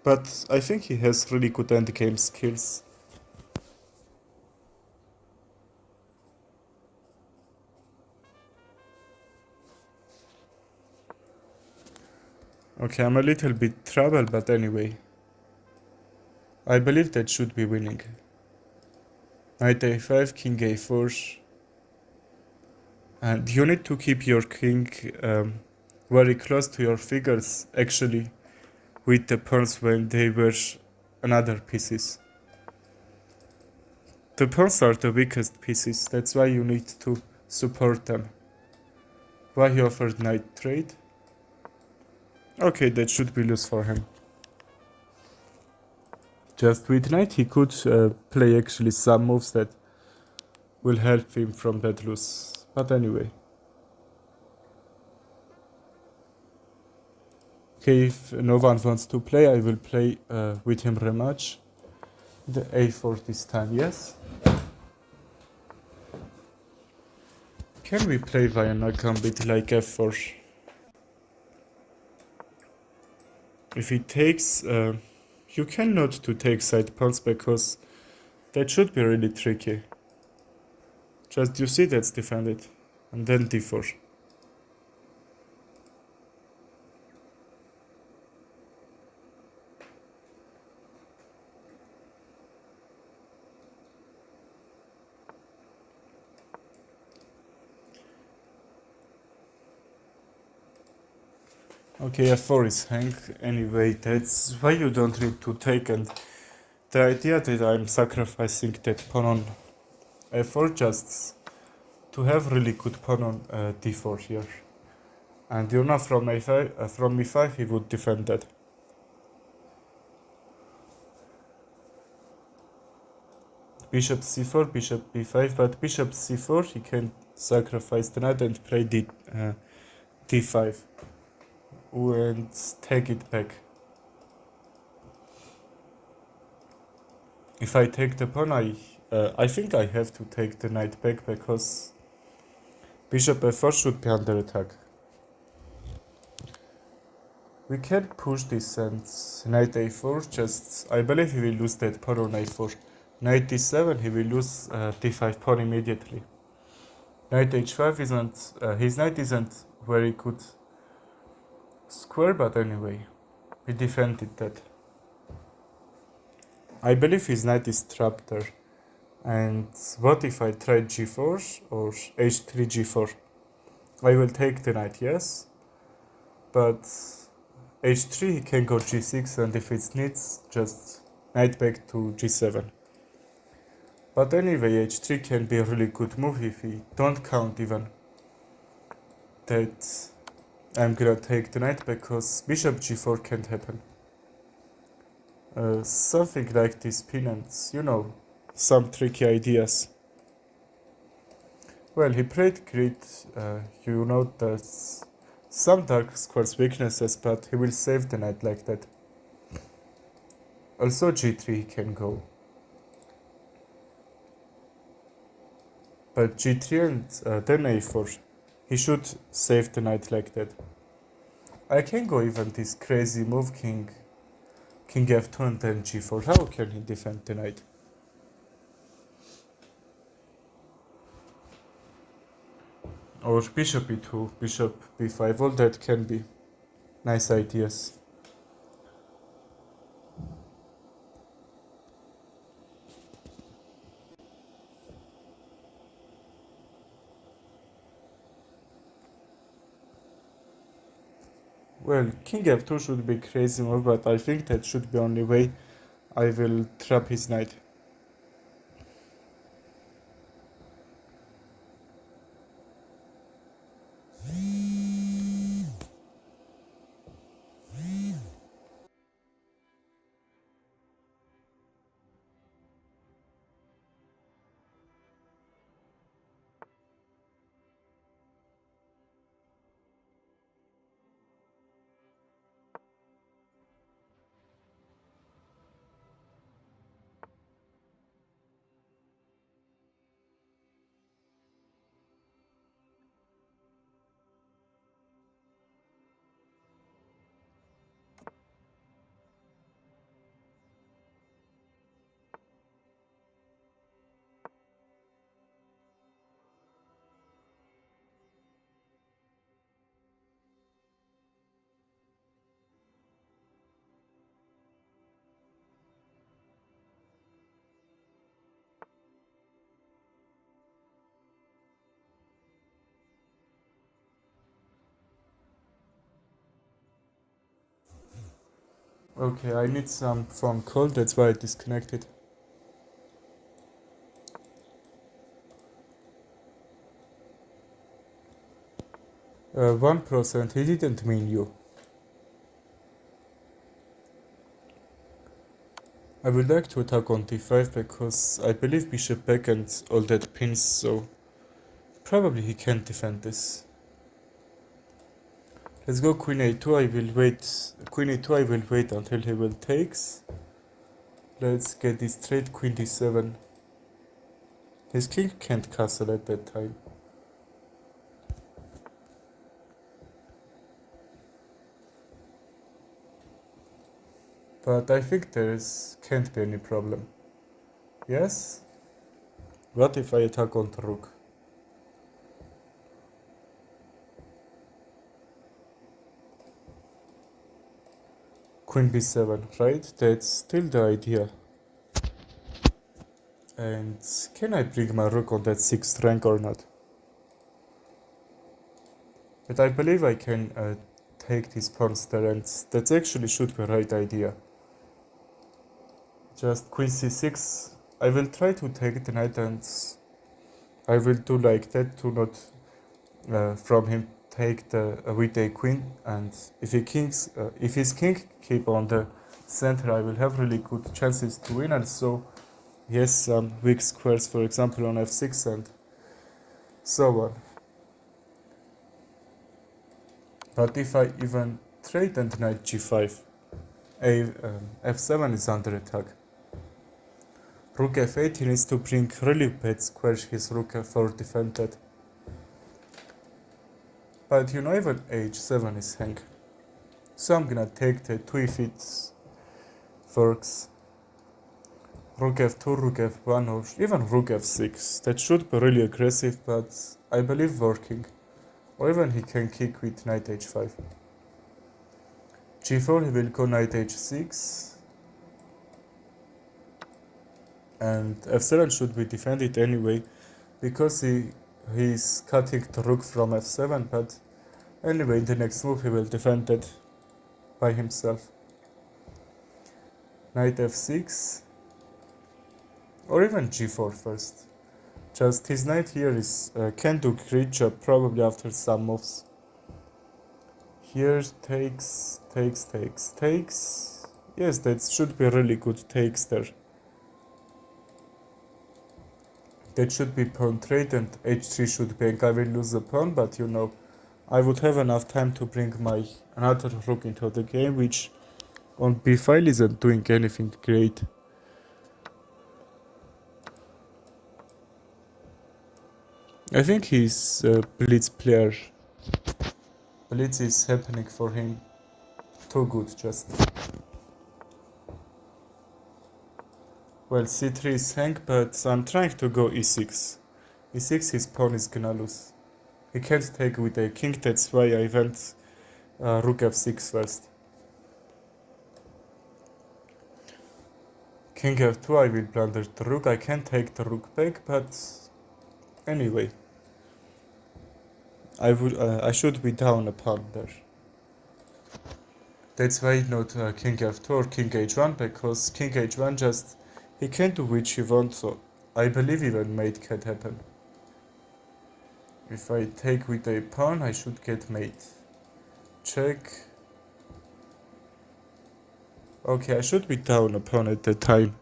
but I think he has really good endgame skills. Okay, I'm a little bit trouble, but anyway. I believe that should be winning. Knight a5, king a4. And you need to keep your king very close to your figures, actually, with the pawns when they were another pieces. The pawns are the weakest pieces, that's why you need to support them. Why he offered knight trade? Okay, that should be loose for him. Just with knight he could play actually some moves that will help him from that loose. But anyway. Okay, if no one wants to play, I will play with him rematch. The a4 this time, yes. Can we play Vienna Gambit like f4? If he takes, You cannot to take side pawns because that should be really tricky. Just you see that's defended. And then d4. Okay, f4 is hang. Anyway, that's why you don't need to take, and the idea that I'm sacrificing that pawn on f4 just to have really good pawn on d4 here. And you know from e5 he would defend that. Bishop c4, bishop b5, but bishop c4 he can sacrifice the knight and play d5 and take it back. If I take the pawn, I think I have to take the knight back because bishop f4 should be under attack. We can push this and knight a4, just I believe he will lose that pawn on a4. Knight d7, he will lose d5 pawn immediately. Knight h5 isn't, his knight isn't very good square, but anyway, he defended that. I believe his knight is trapped there. And what if I try g4 or h3 g4? I will take the knight, yes, but h3 he can go g6, and if it needs, just knight back to g7. But anyway, h3 can be a really good move if we don't count even that I'm gonna take the knight, because bishop g4 can't happen. Something like this pin and, you know, some tricky ideas. Well, he played great, you know, there's some dark squares weaknesses, but he will save the knight like that. Also g3 he can go. But g3 and then a4. He should save the knight like that. I can go even this crazy move, king f2 and then g4. How can he defend the knight? Or bishop e2, bishop b5, all that can be nice ideas. Well, king f2 should be crazy move, but I think that should be only way I will trap his knight. Okay, I need some phone call, that's why I disconnected. 1%, he didn't mean you. I would like to attack on d5 because I believe bishop back and all that pins, so probably he can't defend this. Let's go queen a2, I will wait. Queen a2, I will wait until he will takes. Let's get this straight, queen d7. His king can't castle at that time. But I think can't be any problem. Yes? What if I attack on the rook? Queen b7, right? That's still the idea. And can I bring my rook on that 6th rank or not? But I believe I can take these pawns there, and that actually should be the right idea. Just queen c6. I will try to take the knight, and I will do like that to not from him take the with a queen. And if if his king keep on the center, I will have really good chances to win. And so yes, some weak squares, for example, on f6 and so on. But if I even trade and knight g5, f7 is under attack. Rook f8, he needs to bring really bad squares his rook f4 defended. But you know, even h7 is hang. So I'm gonna take the 2 if it works. Rook f2, rook f1, or even rook f6. That should be really aggressive, but I believe working. Or even he can kick with knight h5. g4, he will go knight h6. And f7 should be defended anyway, because he's cutting the rook from f7, but anyway, in the next move he will defend it by himself. Knight f6, or even g4 first. Just his knight here can do great job probably after some moves. Here takes. Yes, that should be really good takes there. That should be pawn trade, and h3 should bank. I will lose the pawn, but you know, I would have enough time to bring my another rook into the game, which on b5 isn't doing anything great. I think he's a blitz player. Blitz is happening for him too good, just. Well, c3 is hang, but I'm trying to go e6. e6, his pawn is gonna lose. He can't take with a king, that's why I went rook f6 first. King f2, I will blunder the rook. I can take the rook back, but anyway, I should be down a pawn there. That's why not king f2 or king h1, because king h1 just he can do which he wants. So I believe even mate can happen. If I take with a pawn, I should get mate. Check. Okay, I should be down a pawn at that time.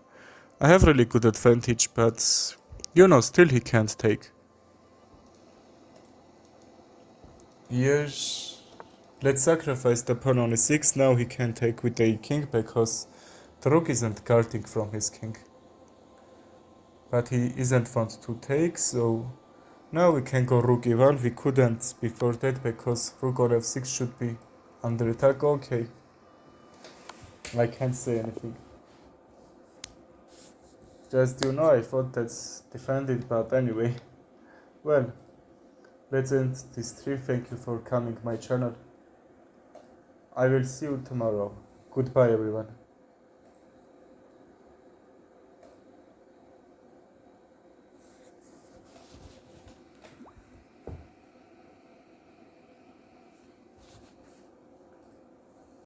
I have really good advantage, but you know, still he can't take. Yes. Let's sacrifice the pawn on e6. Now he can take with a king because the rook isn't guarding from his king. But he isn't want to take, so now we can go rook e1. We couldn't before that because rook on f6 should be under attack. Okay. I can't say anything. Just, you know, I thought that's defended, but anyway. Well, let's end this stream. Thank you for coming my channel. I will see you tomorrow. Goodbye, everyone.